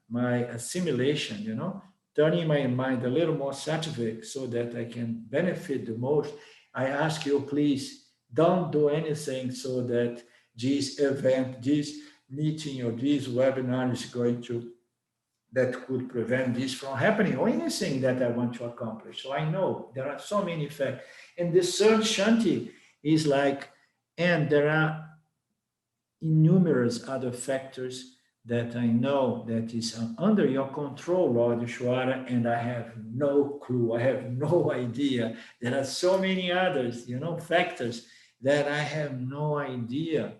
my assimilation, turning my mind a little more scientific so that I can benefit the most. I ask you, please don't do anything so that this event, this meeting, or this webinar is going to, that could prevent this from happening, or anything that I want to accomplish. So I know there are so many factors. And the third Shanti is like, and there are innumerous other factors that I know that is under your control, Lord Ishwara, and I have no clue. I have no idea. There are so many others, factors that I have no idea.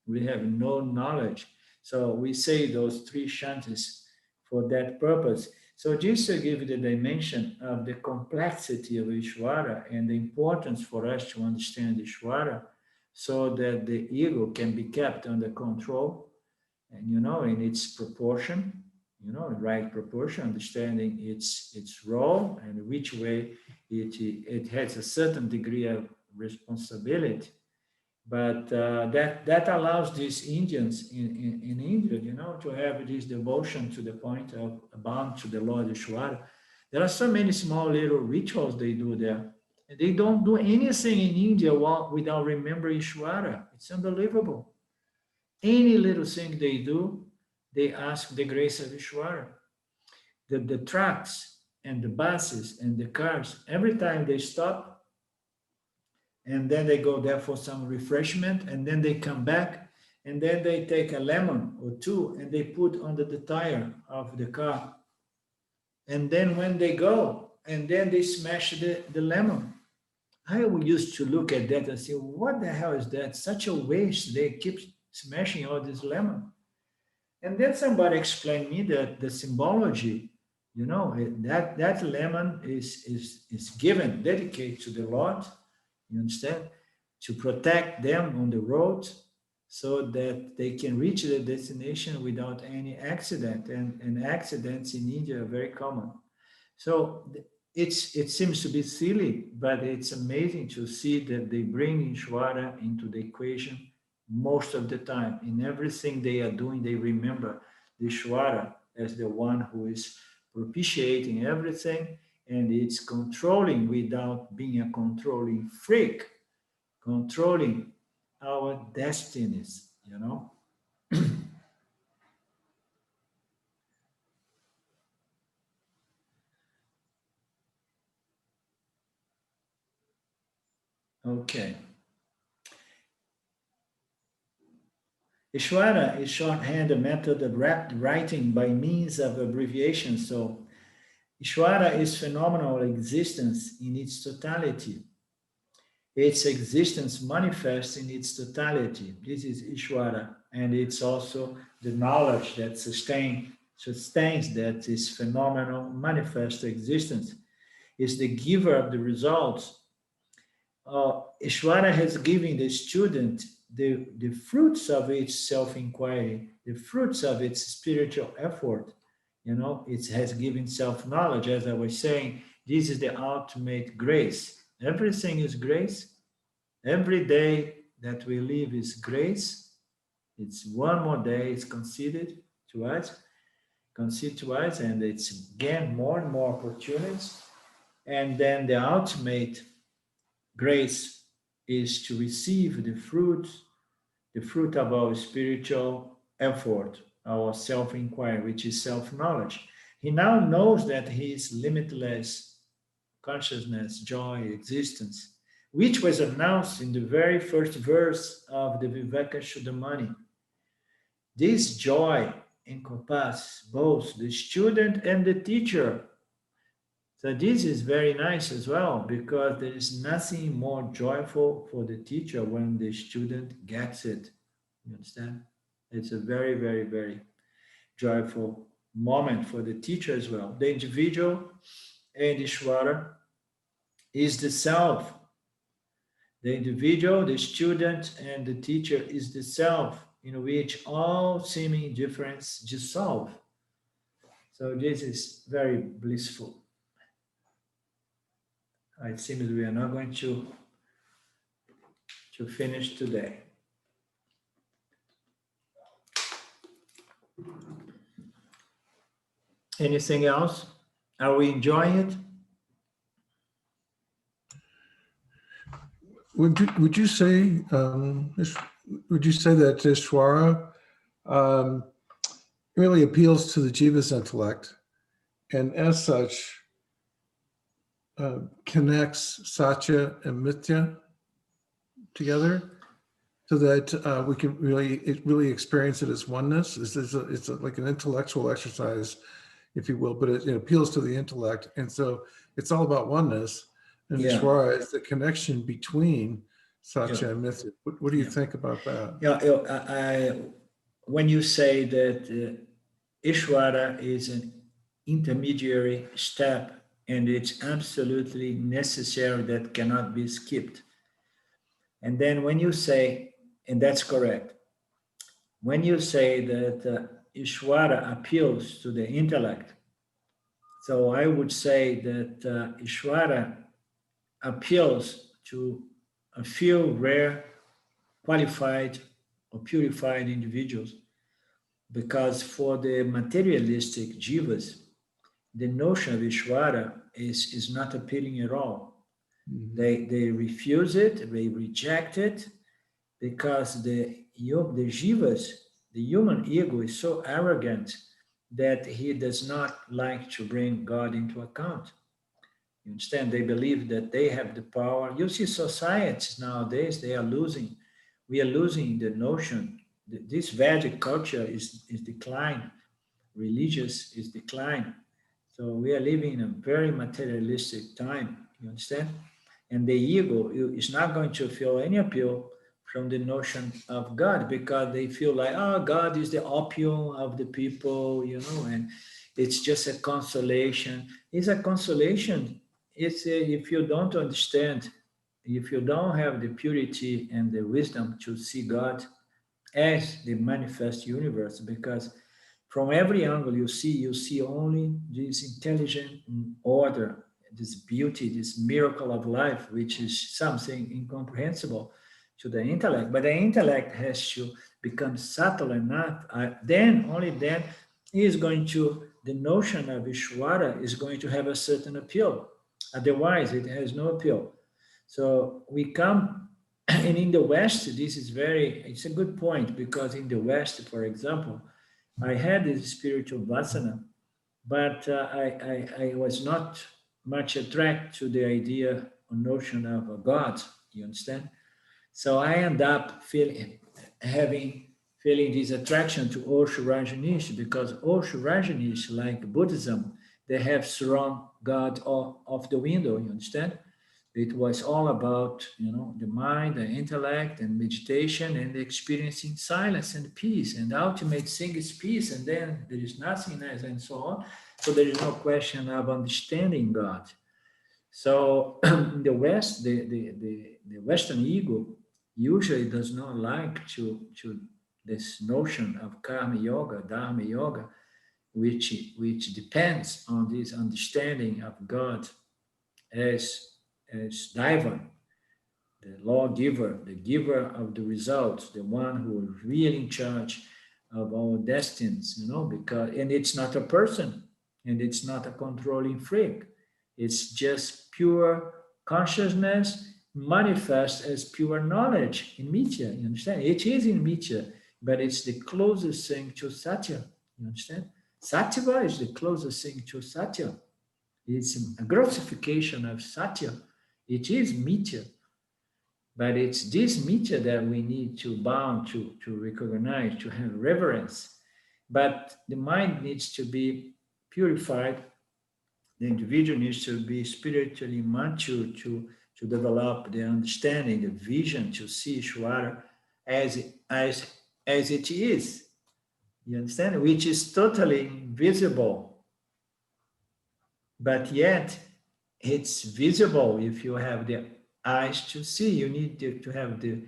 We have no knowledge. So we say those three shantis for that purpose. So just to give the dimension of the complexity of Ishvara and the importance for us to understand Ishvara, so that the ego can be kept under control and, in its proportion, in right proportion, understanding its role and which way it has a certain degree of responsibility. But that allows these Indians in India, to have this devotion to the point of bound to the Lord Ishwara. There are so many small little rituals they do there. And they don't do anything in India without remembering Ishwara. It's unbelievable. Any little thing they do, they ask the grace of Ishwara. The trucks and the buses and the cars, every time they stop, and then they go there for some refreshment, and then they come back, and then they take a lemon or two and they put under the tire of the car. And then when they go, and then they smash the lemon. I used to look at that and say, what the hell is that? Such a waste. They keep smashing all this lemon. And then somebody explained me that the symbology, that lemon is given, dedicated to the Lord, you understand, to protect them on the road so that they can reach their destination without any accident. And accidents in India are very common. So it seems to be silly, but it's amazing to see that they bring Ishvara into the equation most of the time. In everything they are doing, they remember the Ishvara as the one who is propitiating everything, and it's controlling without being a controlling freak, controlling our destinies. Okay. Isvara is shorthand a method of writing by means of abbreviation. So Isvara is phenomenal existence in its totality. Its existence manifests in its totality. This is Ishvara, and it's also the knowledge that sustains that this phenomenal manifest existence. Is the giver of the results. Ishvara has given the student the fruits of its self-inquiry, the fruits of its spiritual effort. It has given self-knowledge, as I was saying. This is the ultimate grace. Everything is grace. Every day that we live is grace. It's one more day, it's conceded to us, and it's again more and more opportunities. And then the ultimate grace is to receive the fruit of our spiritual effort, our self-inquiry, which is self-knowledge. He now knows that he is limitless consciousness, joy, existence, which was announced in the very first verse of the Vivekachudamani. This joy encompasses both the student and the teacher. So this is very nice as well, because there is nothing more joyful for the teacher when the student gets it. You understand? It's a very, very, very joyful moment for the teacher as well. The individual and Ishvara is the self. The individual, the student, and the teacher is the self, in which all seeming difference dissolve. So this is very blissful. It seems we are not going to finish today. Anything else? Are we enjoying it? Would you say that Ishvara really appeals to the jiva's intellect, and as such connects satya and mithya together, so that we can really experience it as oneness? It's like an intellectual exercise, if you will, but it appeals to the intellect, and so it's all about oneness. And Isvara is the connection between satya and mithya. What do you think about that? When you say that Ishvara is an intermediary step, and it's absolutely necessary, that cannot be skipped. And then when you say, and that's correct, when you say that Ishvara appeals to the intellect, so I would say that Ishvara appeals to a few rare, qualified, or purified individuals, because for the materialistic jivas, the notion of Ishvara is not appealing at all. Mm-hmm. They refuse it, they reject it, because the jivas, the human ego, is so arrogant that he does not like to bring God into account. You understand? They believe that they have the power. You see societies nowadays, we are losing the notion. This Vedic culture is decline. Religious is decline. So we are living in a very materialistic time. You understand? And the ego is not going to feel any appeal from the notion of God, because they feel like, oh, God is the opium of the people, and it's just a consolation. It's a consolation. If you don't understand, if you don't have the purity and the wisdom to see God as the manifest universe, because from every angle you see only this intelligent order, this beauty, this miracle of life, which is something incomprehensible to the intellect. But the intellect has to become subtle enough, only then the notion of Ishvara is going to have a certain appeal. Otherwise, it has no appeal. So we come, and in the West, it's a good point, because in the West, for example, I had this spiritual vasana, but I was not much attracted to the idea or notion of a God, you understand? So I end up feeling feeling this attraction to Osho Rajneesh, because Osho Rajneesh, like Buddhism, they have surround God of the window, you understand? It was all about, the mind, the intellect, and meditation, and experiencing silence and peace. And the ultimate thing is peace, and then there is nothingness, and so on. So there is no question of understanding God. So in the West, the Western ego usually does not like to this notion of karma yoga, dharma yoga, which depends on this understanding of God as Daiva, the lawgiver, the giver of the results, the one who is really in charge of our destinies, because, and it's not a person, and it's not a controlling freak. It's just pure consciousness manifest as pure knowledge in Mithya, you understand? It is in Mithya, but it's the closest thing to Satya, you understand? Sattva is the closest thing to Satya. It's a grossification of Satya. It is Mithya, but it's this Mithya that we need to bound to recognize, to have reverence. But the mind needs to be purified. The individual needs to be spiritually mature to develop the understanding, the vision to see Isvara as it is. You understand? Which is totally invisible, but yet it's visible if you have the eyes to see. You need to have the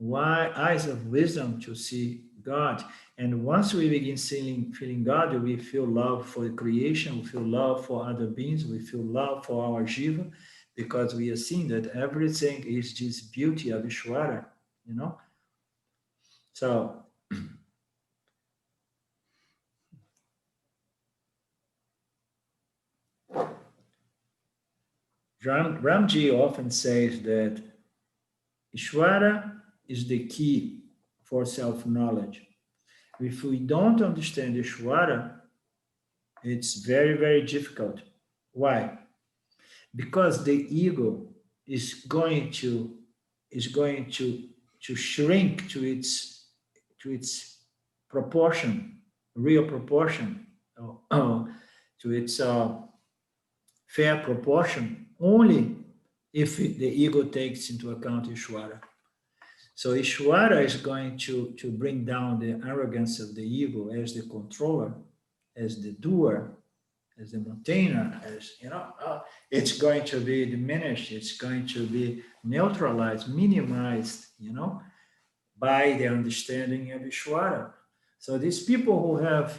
eyes of wisdom to see God. And once we begin feeling God, we feel love for the creation, we feel love for other beings, we feel love for our Jiva, because we are seeing that everything is this beauty of Isvara, So, Ramji often says that Isvara is the key for self-knowledge. If we don't understand Isvara, it's very, very difficult. Why? Because the ego is going to shrink to its proportion, real proportion, to its fair proportion, only if the ego takes into account Isvara. So Isvara is going to bring down the arrogance of the ego as the controller, as the doer, as the maintainer, as it's going to be diminished, it's going to be neutralized, minimized, by the understanding of Isvara. So these people who have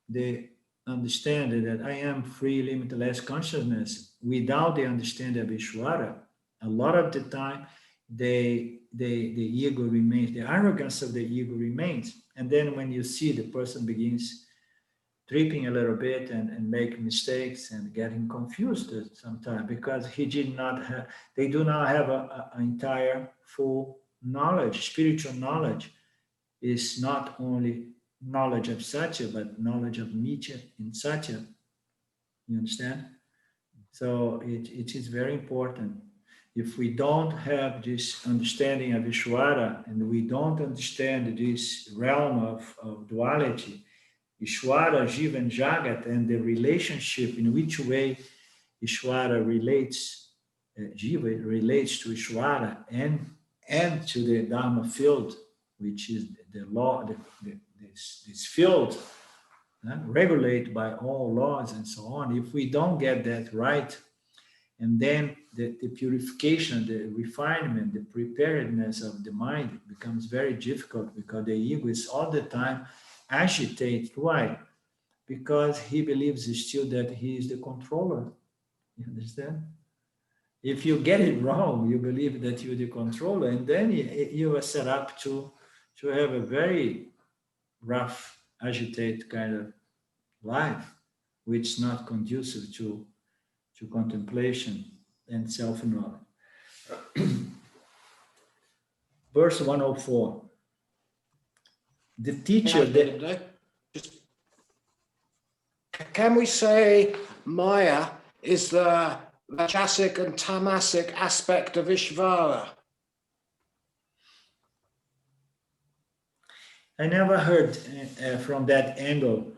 the understanding that I am free, limitless consciousness without the understanding of Isvara, a lot of the time the ego remains, the arrogance of the ego remains. And then when you see the person begins tripping a little bit and make mistakes and getting confused sometimes, because they do not have an entire full knowledge. Spiritual knowledge is not only knowledge of Satya, but knowledge of Mithya in Satya. You understand? So it is very important. If we don't have this understanding of Isvara, and we don't understand this realm of duality, Isvara, Jiva, and Jagat, and the relationship in which way Isvara relates, Jiva relates to Isvara and to the Dharma field, which is the law, this field regulated by all laws and so on. If we don't get that right, and then the purification, the refinement, the preparedness of the mind becomes very difficult, because the ego is all the time agitated. Why? Because he believes still that he is the controller. You understand? If you get it wrong, you believe that you're the controller, and then you are set up to have a very rough, agitated kind of life, which is not conducive to contemplation and self-knowledge. Verse 104. The teacher that... Can we say Maya is the Rajasic and Tamasic aspect of Isvara? I never heard from that angle,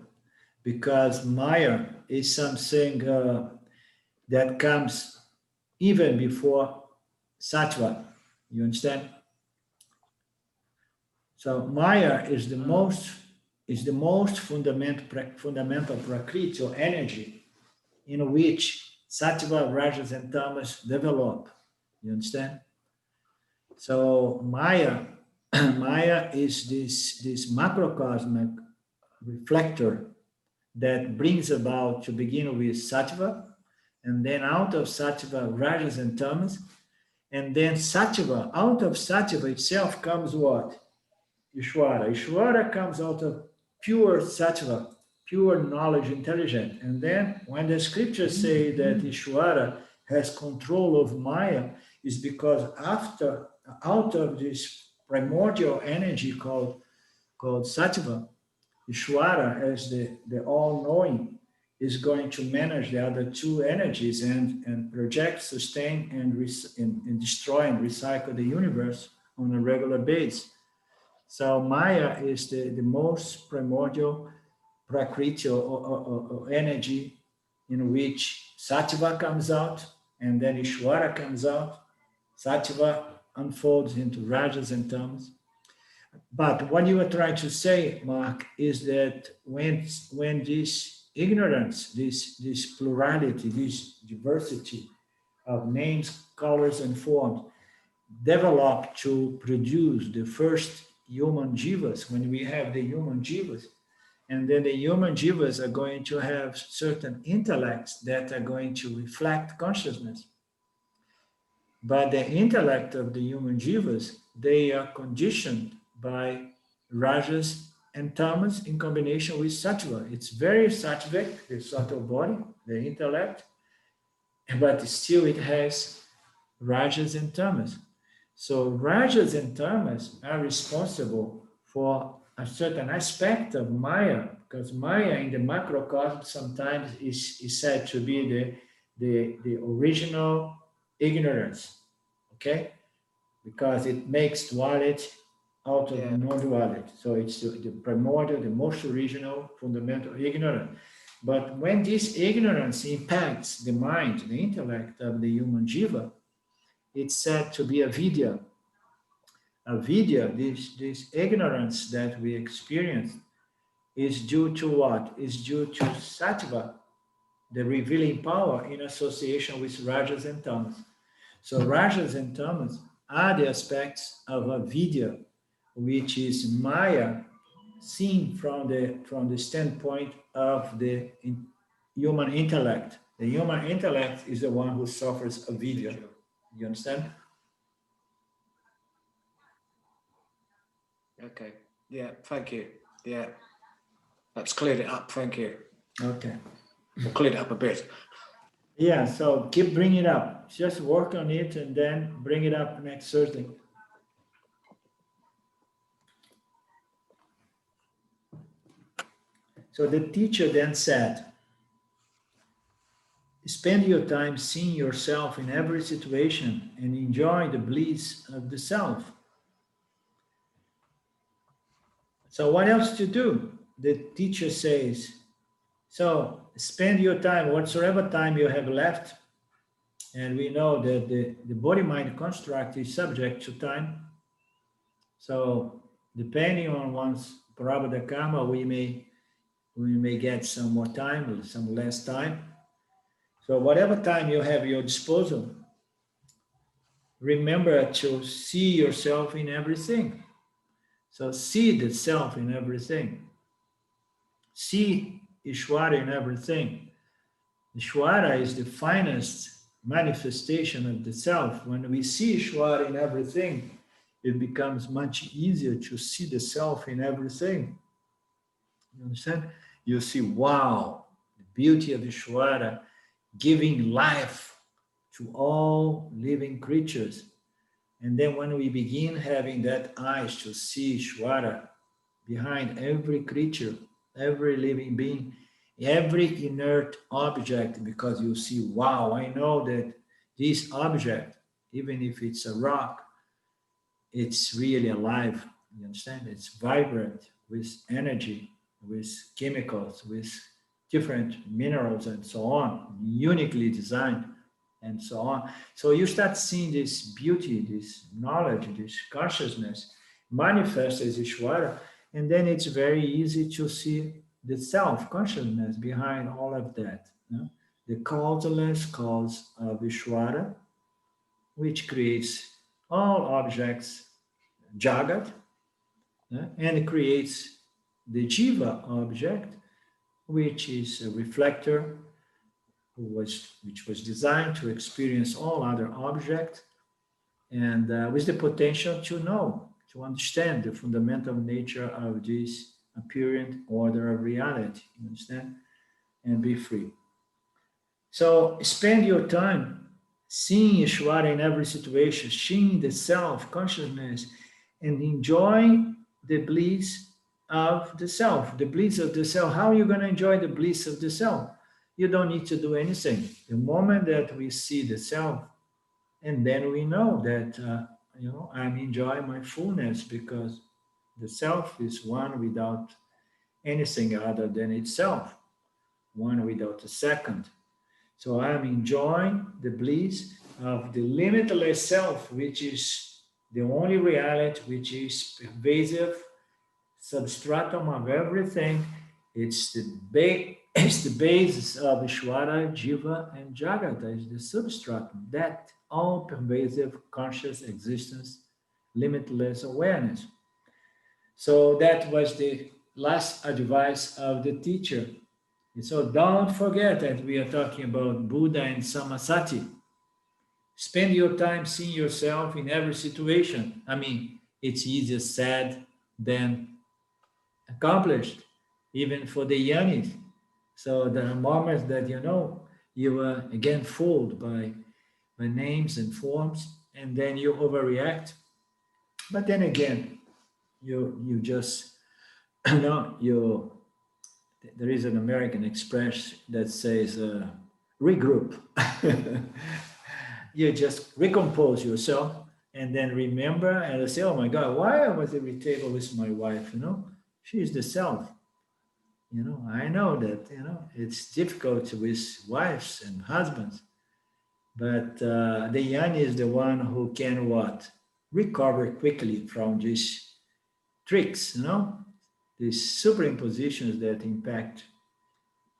because Maya is something that comes even before Sattva. You understand? So Maya is the most fundamental prakriti or energy in which Sattva, Rajas, and Tamas develop. You understand? So Maya, Maya is this macrocosmic reflector that brings about, to begin with, Sattva, and then out of Sattva, Rajas and Tamas, and then Sattva, out of Sattva itself comes what? Isvara. Isvara comes out of pure Sattva, pure knowledge, intelligence. And then when the scriptures say that Isvara has control of Maya, is because out of this primordial energy called Sattva, Isvara, as the all-knowing, is going to manage the other two energies and project, sustain, and destroy and recycle the universe on a regular basis. So Maya is the most primordial prakriti or energy in which Sattva comes out, and then Ishvara comes out. Sattva unfolds into Rajas and Tamas. But what you are trying to say, Mark, is that when this ignorance, this plurality, this diversity of names, colors, and forms develop to produce the first human jivas, when we have the human jivas, and then the human jivas are going to have certain intellects that are going to reflect consciousness. But the intellect of the human jivas, they are conditioned by rajas and tamas in combination with sattva. It's very sattvic, the subtle body, the intellect, but still it has rajas and tamas. So rajas and tamas are responsible for a certain aspect of Maya, because Maya in the macrocosm sometimes is said to be the original ignorance, okay? Because it makes duality out of the non-duality. So it's the primordial, the most original, fundamental ignorance. But when this ignorance impacts the mind, the intellect of the human jiva, it's said to be avidya. Avidya, this ignorance that we experience, is due to what? Is due to sattva, the revealing power in association with rajas and tamas. So rajas and tamas are the aspects of avidya, which is Maya seen from the standpoint of the human intellect. The human intellect is the one who suffers avidya. You understand? Okay. Yeah. Thank you. Yeah. That's cleared it up. Thank you. Okay. We'll clear it up a bit. Yeah, so keep bringing it up. Just work on it and then bring it up next Thursday. So the teacher then said, spend your time seeing yourself in every situation and enjoy the bliss of the self. So what else to do? The teacher says, so spend your time, whatsoever time you have left, and we know that the body-mind construct is subject to time. So depending on one's prarabdha karma, we may get some more time, some less time. So whatever time you have at your disposal, remember to see yourself in everything. So see the self in everything. See Ishvara in everything. Ishvara is the finest manifestation of the self. When we see Ishvara in everything, it becomes much easier to see the self in everything. You understand? You see, wow, the beauty of Ishvara giving life to all living creatures. And then when we begin having that eyes to see Ishvara behind every creature, every living being, every inert object, because you see, wow, I know that this object, even if it's a rock, it's really alive. You understand? It's vibrant with energy, with chemicals, with different minerals and so on, uniquely designed and so on. So you start seeing this beauty, this knowledge, this consciousness manifest as Isvara, and then it's very easy to see the self-consciousness behind all of that. You know? The causeless cause of Isvara, which creates all objects, Jagat, and creates the Jiva object, which is a reflector which was designed to experience all other objects and with the potential to know, to understand the fundamental nature of this apparent order of reality, you understand? And be free. So spend your time seeing Ishvara in every situation, seeing the self-consciousness, and enjoy the bliss of the self. The bliss of the self. How are you going to enjoy the bliss of the self? You don't need to do anything. The moment that we see the self, and then we know that, I'm enjoying my fullness because the self is one without anything other than itself, one without a second. So I'm enjoying the bliss of the limitless self, which is the only reality, which is pervasive, substratum of everything. It's it's the basis of Ishvara, Jiva, and Jagata. Is the substratum, that all pervasive conscious existence, limitless awareness. So that was the last advice of the teacher. And so don't forget that we are talking about Buddha and Samasati. Spend your time seeing yourself in every situation. I mean, it's easier said than accomplished, even for the yanis. So there are moments that you are again fooled by names and forms, and then you overreact. But then again, you just you there is an American expression that says regroup. You just recompose yourself and then remember and say, oh my God, why I was irritable with my wife? She's the self. I know that, it's difficult with wives and husbands, but the yan is the one who can what? Recover quickly from these tricks, these superimpositions that impact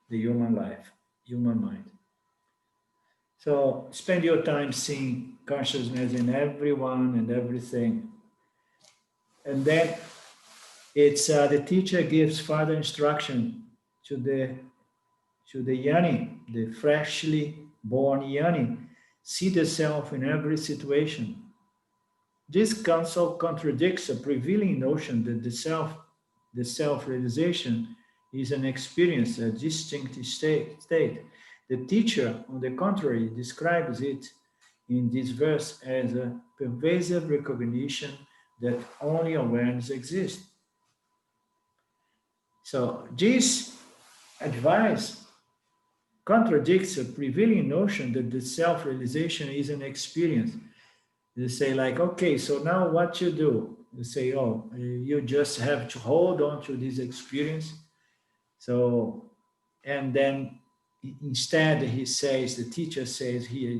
the human life, human mind. So spend your time seeing consciousness in everyone and everything. And then it's the teacher gives further instruction to the yani, the freshly born yani. See the self in every situation. This counsel contradicts a prevailing notion that the self-realization is an experience, a distinct state. The teacher, on the contrary, describes it in this verse as a pervasive recognition that only awareness exists. So this advice contradicts a prevailing notion that the self-realization is an experience. They say like, okay, so now what you do? You say, oh, you just have to hold on to this experience. So, and then instead he says, the teacher says here,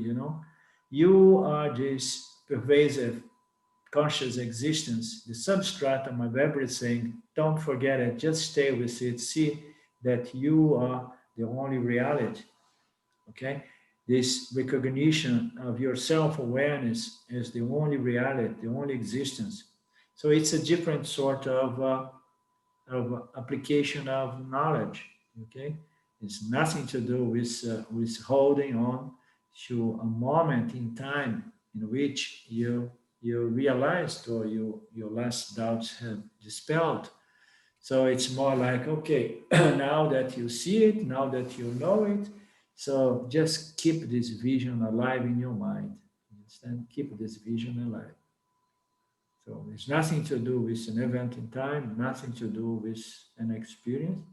you are this pervasive conscious existence, the substratum of everything. Don't forget it, just stay with it. See that you are the only reality, okay? This recognition of your self-awareness as the only reality, the only existence. So it's a different sort of application of knowledge, okay? It's nothing to do with holding on to a moment in time in which you realized or your last doubts have dispelled. So it's more like, okay, now that you see it, now that you know it, so just keep this vision alive in your mind. Understand? Keep this vision alive. So it's nothing to do with an event in time, nothing to do with an experience.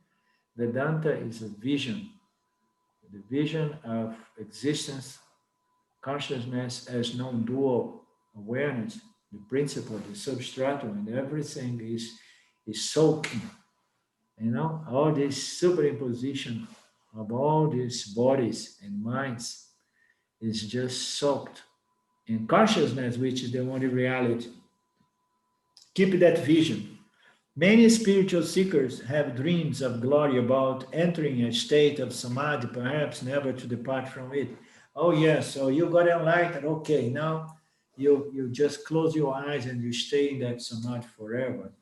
Vedanta is a vision, the vision of existence, consciousness as non-dual awareness, the principle, the substratum, and everything is soaking. You know, all this superimposition of all these bodies and minds is just soaked in consciousness, which is the only reality. Keep that vision. Many spiritual seekers have dreams of glory about entering a state of samadhi, perhaps never to depart from it. Oh yes, so you got enlightened. Okay, now you just close your eyes and you stay in that samadhi forever.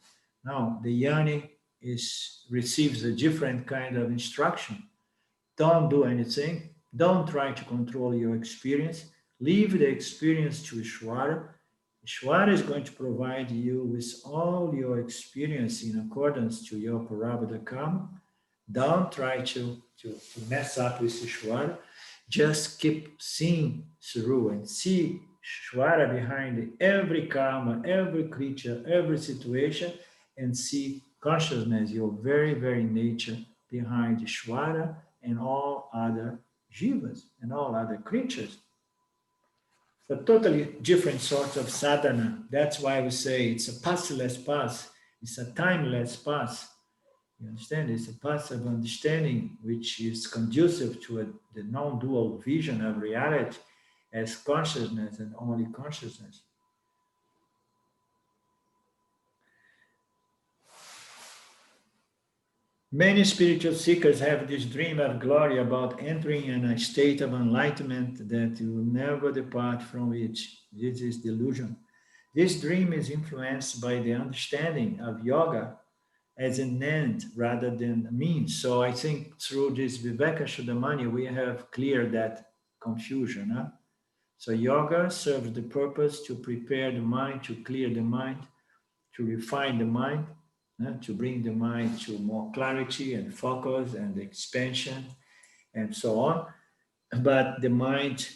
Now the yearning receives a different kind of instruction. Don't do anything. Don't try to control your experience. Leave the experience to Isvara. Isvara is going to provide you with all your experience in accordance to your Prarabdha karma. Don't try to mess up with Isvara. Just keep seeing through and see Isvara behind every karma, every creature, every situation, and see consciousness, your very, very nature behind Isvara and all other jivas and all other creatures. It's a totally different sort of sadhana. That's why we say it's a passless path. It's a timeless path. You understand? It's a path of understanding which is conducive to the non-dual vision of reality as consciousness and only consciousness. Many spiritual seekers have this dream of glory about entering in a state of enlightenment that you will never depart from which. This is delusion. This dream is influenced by the understanding of yoga as an end rather than a means. So I think through this Vivekachudamani, we have cleared that confusion. Huh? So yoga serves the purpose to prepare the mind, to clear the mind, to refine the mind, to bring the mind to more clarity and focus and expansion and so on. But the mind,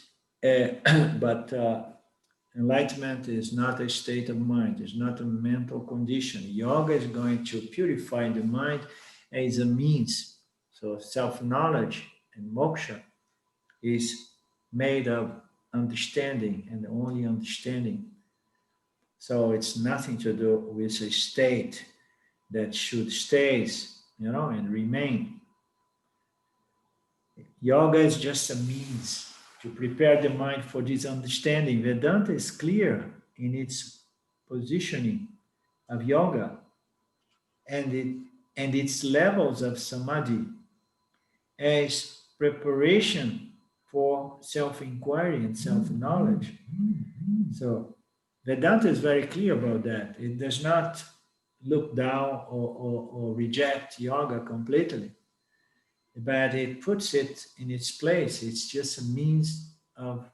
enlightenment is not a state of mind, it's not a mental condition. Yoga is going to purify the mind as a means. So self-knowledge and moksha is made of understanding and only understanding. So it's nothing to do with a state that should stay, and remain. Yoga is just a means to prepare the mind for this understanding. Vedanta is clear in its positioning of yoga and its levels of samadhi as preparation for self-inquiry and self-knowledge. So Vedanta is very clear about that. It does not look down or reject yoga completely, but it puts it in its place. It's just a means of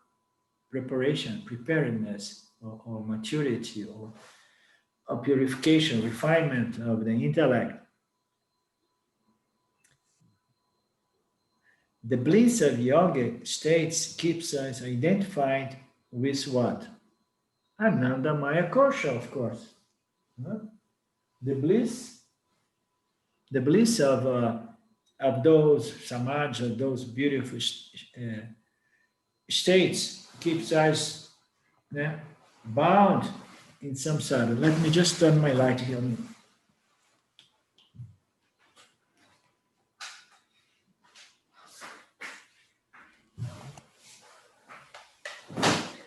preparation, preparedness, or maturity, or purification, refinement of the intellect. The bliss of yogic states keeps us identified with what? Ananda Maya Kosha, of course. The bliss of those samadhis, of those beautiful states, keeps us bound in samsara. Let me just turn my light here.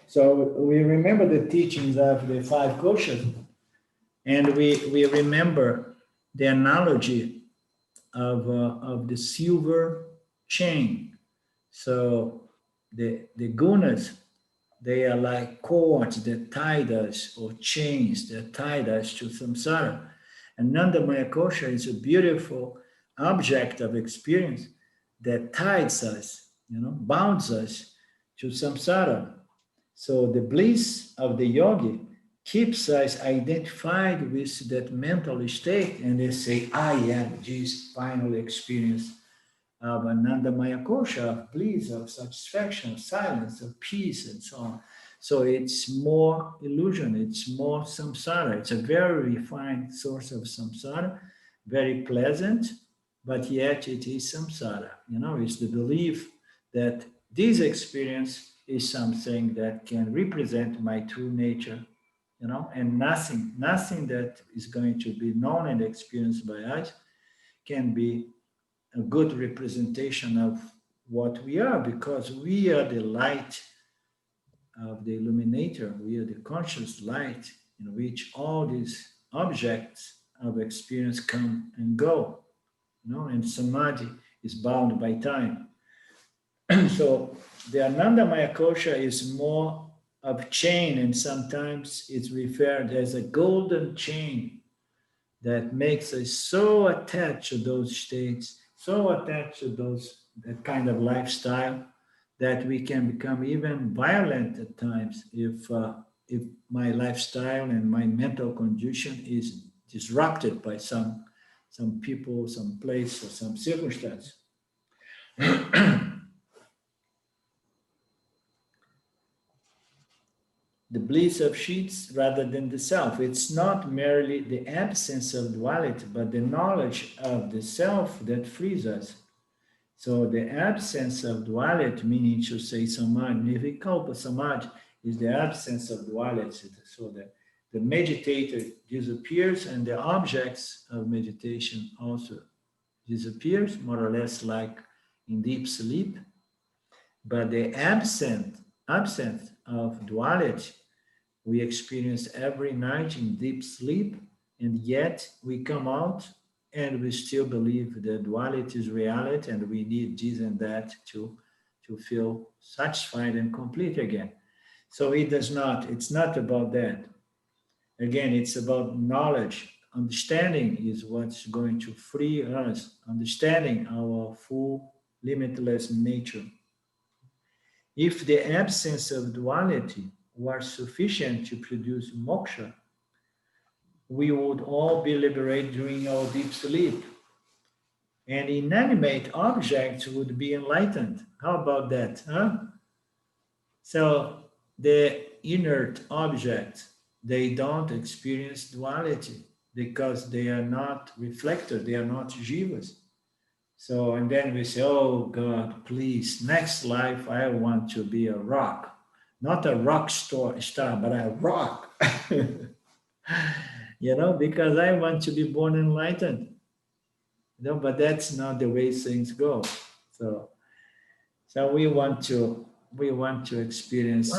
So we remember the teachings of the five koshas, and we remember the analogy of the silver chain. So the gunas, they are like cords that tied us, or chains that tied us to samsara. And Nanda Maya Kosha is a beautiful object of experience that ties us, bounds us to samsara. So the bliss of the yogi keeps us identified with that mental state, and they say, I am this final experience of Ananda Maya Kosha, of bliss, of satisfaction, of silence, of peace, and so on. So it's more illusion, it's more samsara. It's a very refined source of samsara, very pleasant, but yet it is samsara. It's the belief that this experience is something that can represent my true nature, and nothing that is going to be known and experienced by us can be a good representation of what we are, because we are the light of the illuminator. We are the conscious light in which all these objects of experience come and go, and samadhi is bound by time. So the Anandamaya kosha is more of chain, and sometimes it's referred as a golden chain that makes us so attached to those states, so attached to that kind of lifestyle, that we can become even violent at times if my lifestyle and my mental condition is disrupted by some people, some place, or some circumstance. The bliss of sheets rather than the self. It's not merely the absence of duality, but the knowledge of the self that frees us. So the absence of duality, meaning to say samadhi, nirvikalpa samadhi, is the absence of duality. So the meditator disappears and the objects of meditation also disappears, more or less like in deep sleep. But the absence of duality we experience every night in deep sleep, and yet we come out and we still believe that duality is reality and we need this and that to feel satisfied and complete again. So it's not about that. Again, it's about knowledge. Understanding is what's going to free us, understanding our full, limitless nature. If the absence of duality were sufficient to produce moksha, we would all be liberated during our deep sleep. And inanimate objects would be enlightened. How about that? Huh? So the inert objects, they don't experience duality because they are not reflected, they are not jivas. So, and then we say, oh God, please, next life I want to be a rock. Not a rock star, but a rock. Because I want to be born enlightened. But that's not the way things go. So we want to experience.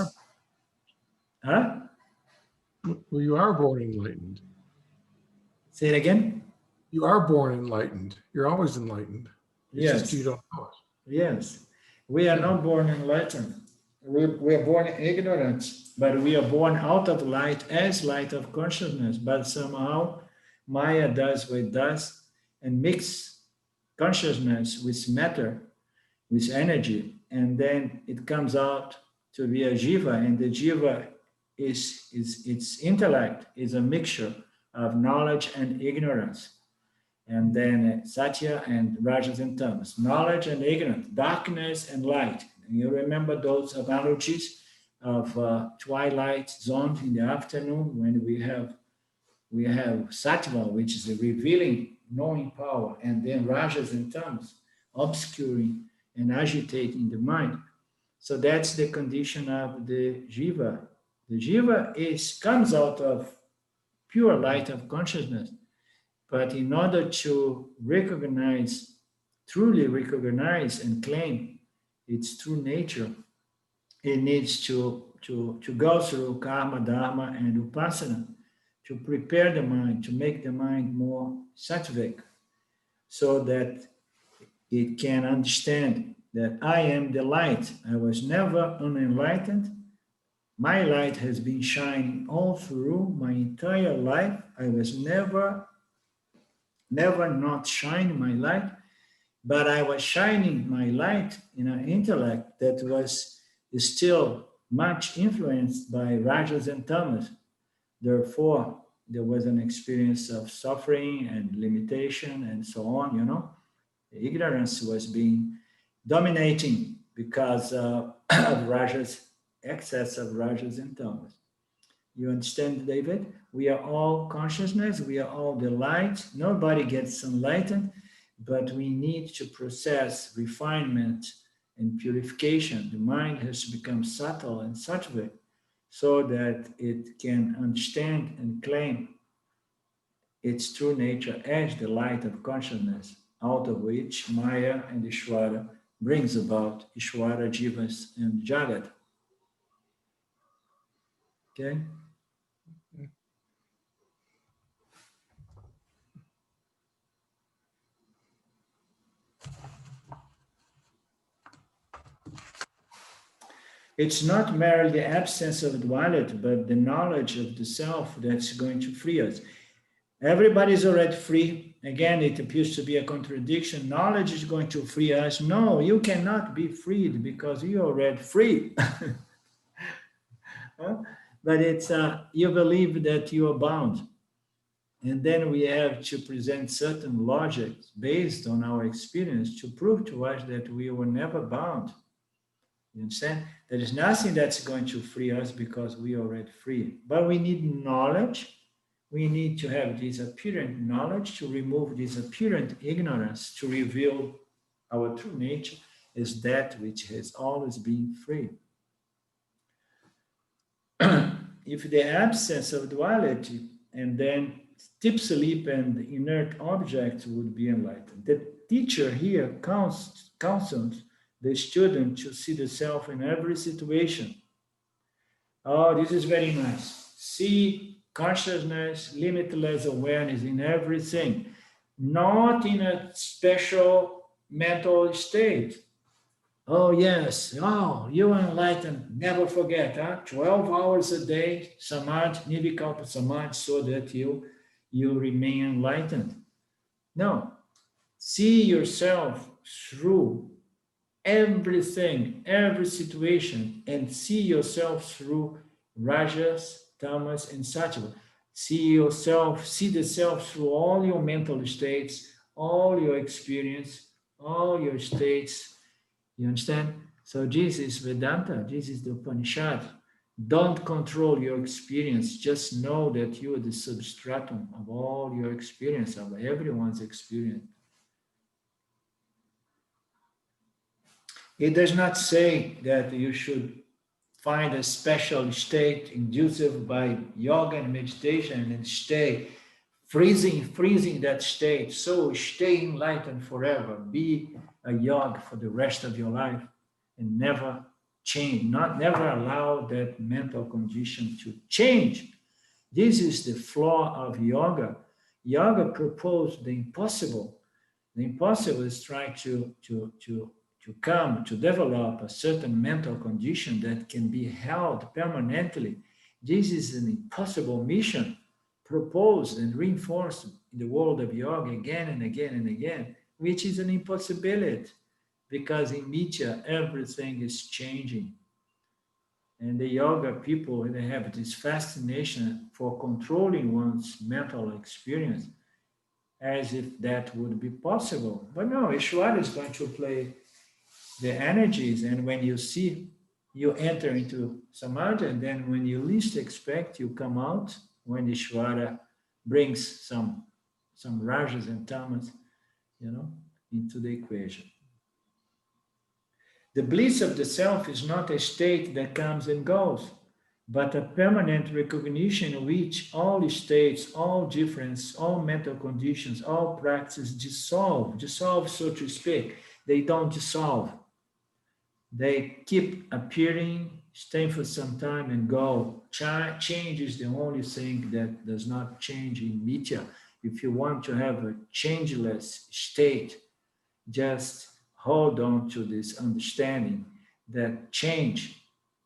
Huh? Well, you are born enlightened. Say it again. You are born enlightened. You're always enlightened. It's Yes. just you don't know it. Yes. We are not born enlightened. We are born ignorant, but we are born out of light as light of consciousness. But somehow Maya does what it does and mix consciousness with matter, with energy, and then it comes out to be a jiva, and the jiva is its intellect is a mixture of knowledge and ignorance. And then satya and rajas and tamas, knowledge and ignorance, darkness and light. And you remember those analogies of twilight zone in the afternoon when we have sattva, which is the revealing, knowing power, and then rajas and tamas, obscuring and agitating the mind. So that's the condition of the jiva. The jiva comes out of pure light of consciousness. But in order to truly recognize and claim its true nature, it needs to go through karma, dharma, and upasana to prepare the mind, to make the mind more sattvic, so that it can understand that I am the light. I was never unenlightened. My light has been shining all through my entire life. I was never not shining my light, but I was shining my light in an intellect that was still much influenced by rajas and tamas. Therefore, there was an experience of suffering and limitation and so on, The ignorance was being dominating because of excess of rajas and tamas. You understand, David? We are all consciousness. We are all the light. Nobody gets enlightened, but we need to process refinement and purification. The mind has to become subtle and sattvic so that it can understand and claim its true nature as the light of consciousness, out of which Maya and Isvara brings about Isvara, Jivas, and Jagat. Okay? It's not merely the absence of duality, but the knowledge of the self that's going to free us. Everybody's already free. Again, it appears to be a contradiction. Knowledge is going to free us. No, you cannot be freed because you're already free. But it's you believe that you are bound. And then we have to present certain logic based on our experience to prove to us that we were never bound. You understand? There is nothing that's going to free us because we are already free. But we need knowledge. We need to have this apparent knowledge to remove this apparent ignorance, to reveal our true nature as that which has always been free. If the absence of duality and then deep sleep and inert objects would be enlightened. The teacher here counsels the student to see the self in every situation. Oh, this is very nice. See consciousness, limitless awareness in everything, not in a special mental state. Oh, yes. Oh, you are enlightened. Never forget, huh? 12 hours a day, samadhi, nirvikalpa samadhi, so that you remain enlightened. No. See yourself through everything, every situation, and see yourself through rajas, tamas, and sattva. See yourself, see the self through all your mental states, all your experience, all your states. You understand? So this is Vedanta, this is the Upanishad. Don't control your experience, just know that you are the substratum of all your experience, of everyone's experience. It does not say that you should find a special state induced by yoga and meditation and stay freezing that state. So stay enlightened forever. Be a yogi for the rest of your life and never change, never allow that mental condition to change. This is the flaw of yoga. Yoga proposed the impossible. The impossible is trying to come to develop a certain mental condition that can be held permanently. This is an impossible mission proposed and reinforced in the world of yoga again and again and again, which is an impossibility because in Mithya everything is changing. And the yoga people, they have this fascination for controlling one's mental experience as if that would be possible. But no, Isvara is going to play the energies, and when you see, you enter into samadhi, and then when you least expect, you come out when Isvara brings some rajas and tamas, into the equation. The bliss of the self is not a state that comes and goes, but a permanent recognition in which all states, all difference, all mental conditions, all practices dissolve, so to speak. They don't dissolve. They keep appearing, staying for some time and go. Change is the only thing that does not change in Mithya. If you want to have a changeless state, just hold on to this understanding that change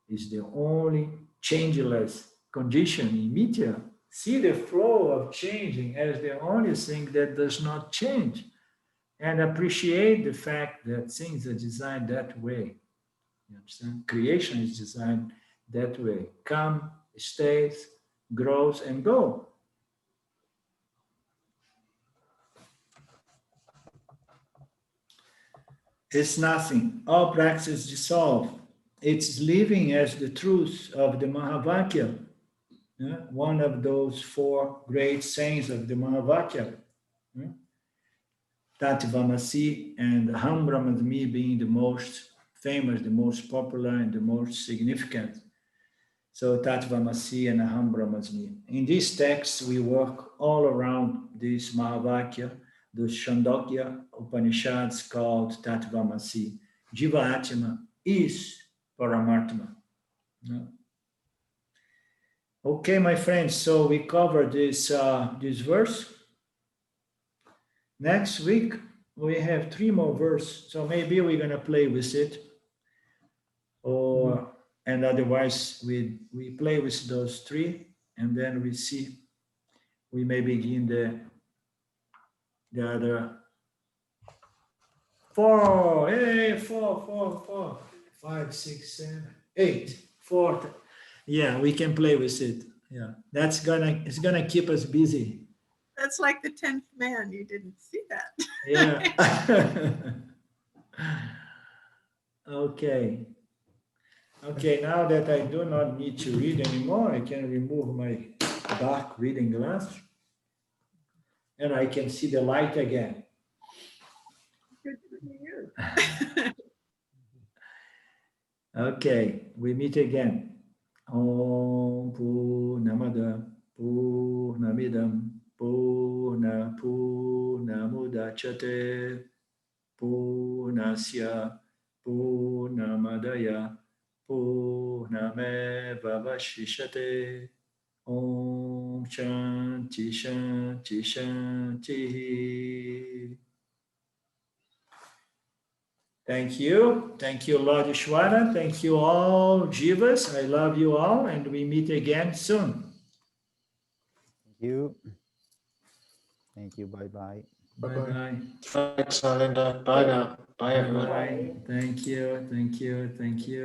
is the only changeless condition in Mithya. See the flow of changing as the only thing that does not change, and appreciate the fact that things are designed that way. You understand? Creation is designed that way. Come, stays, grows, and go. It's nothing. All practices dissolve. It's living as the truth of the Mahavakya, one of those four great sayings of the Mahavakya. Tatvamasi and Ham Brahmasmi being the most famous, the most popular, and the most significant. So Tattvamasi and Aham Brahmasmi. In these texts, we work all around this Mahavakya, the Chandogya Upanishads called Tattvamasi. Jiva Atma is Paramatma. No? Okay, my friends, so we covered this, this verse. Next week, we have 3 more verses, so maybe we're going to play with it. Or and otherwise we play with those 3 and then we see, we may begin the other 4. Hey, 4, 5, 6, 7, 8, 4. Yeah, we can play with it. Yeah, it's gonna keep us busy. That's like the 10th man. You didn't see that. Yeah. Okay. Okay, now that I do not need to read anymore, I can remove my dark reading glass and I can see the light again. Good for you. Okay, we meet again. Om Purnamada Purnamidam Purnamudachyate Purnasya Purnamadaya Purnamevavashishate. Om Shanti Shanti Shanti. Thank you. Thank you, Lord Isvara. Thank you all, Jivas. I love you all, and we meet again soon. Thank you. Thank you. Bye-bye. Bye-bye. Thanks, Alinda. Bye now. Bye, everyone. Bye-bye. Thank you. Thank you. Thank you.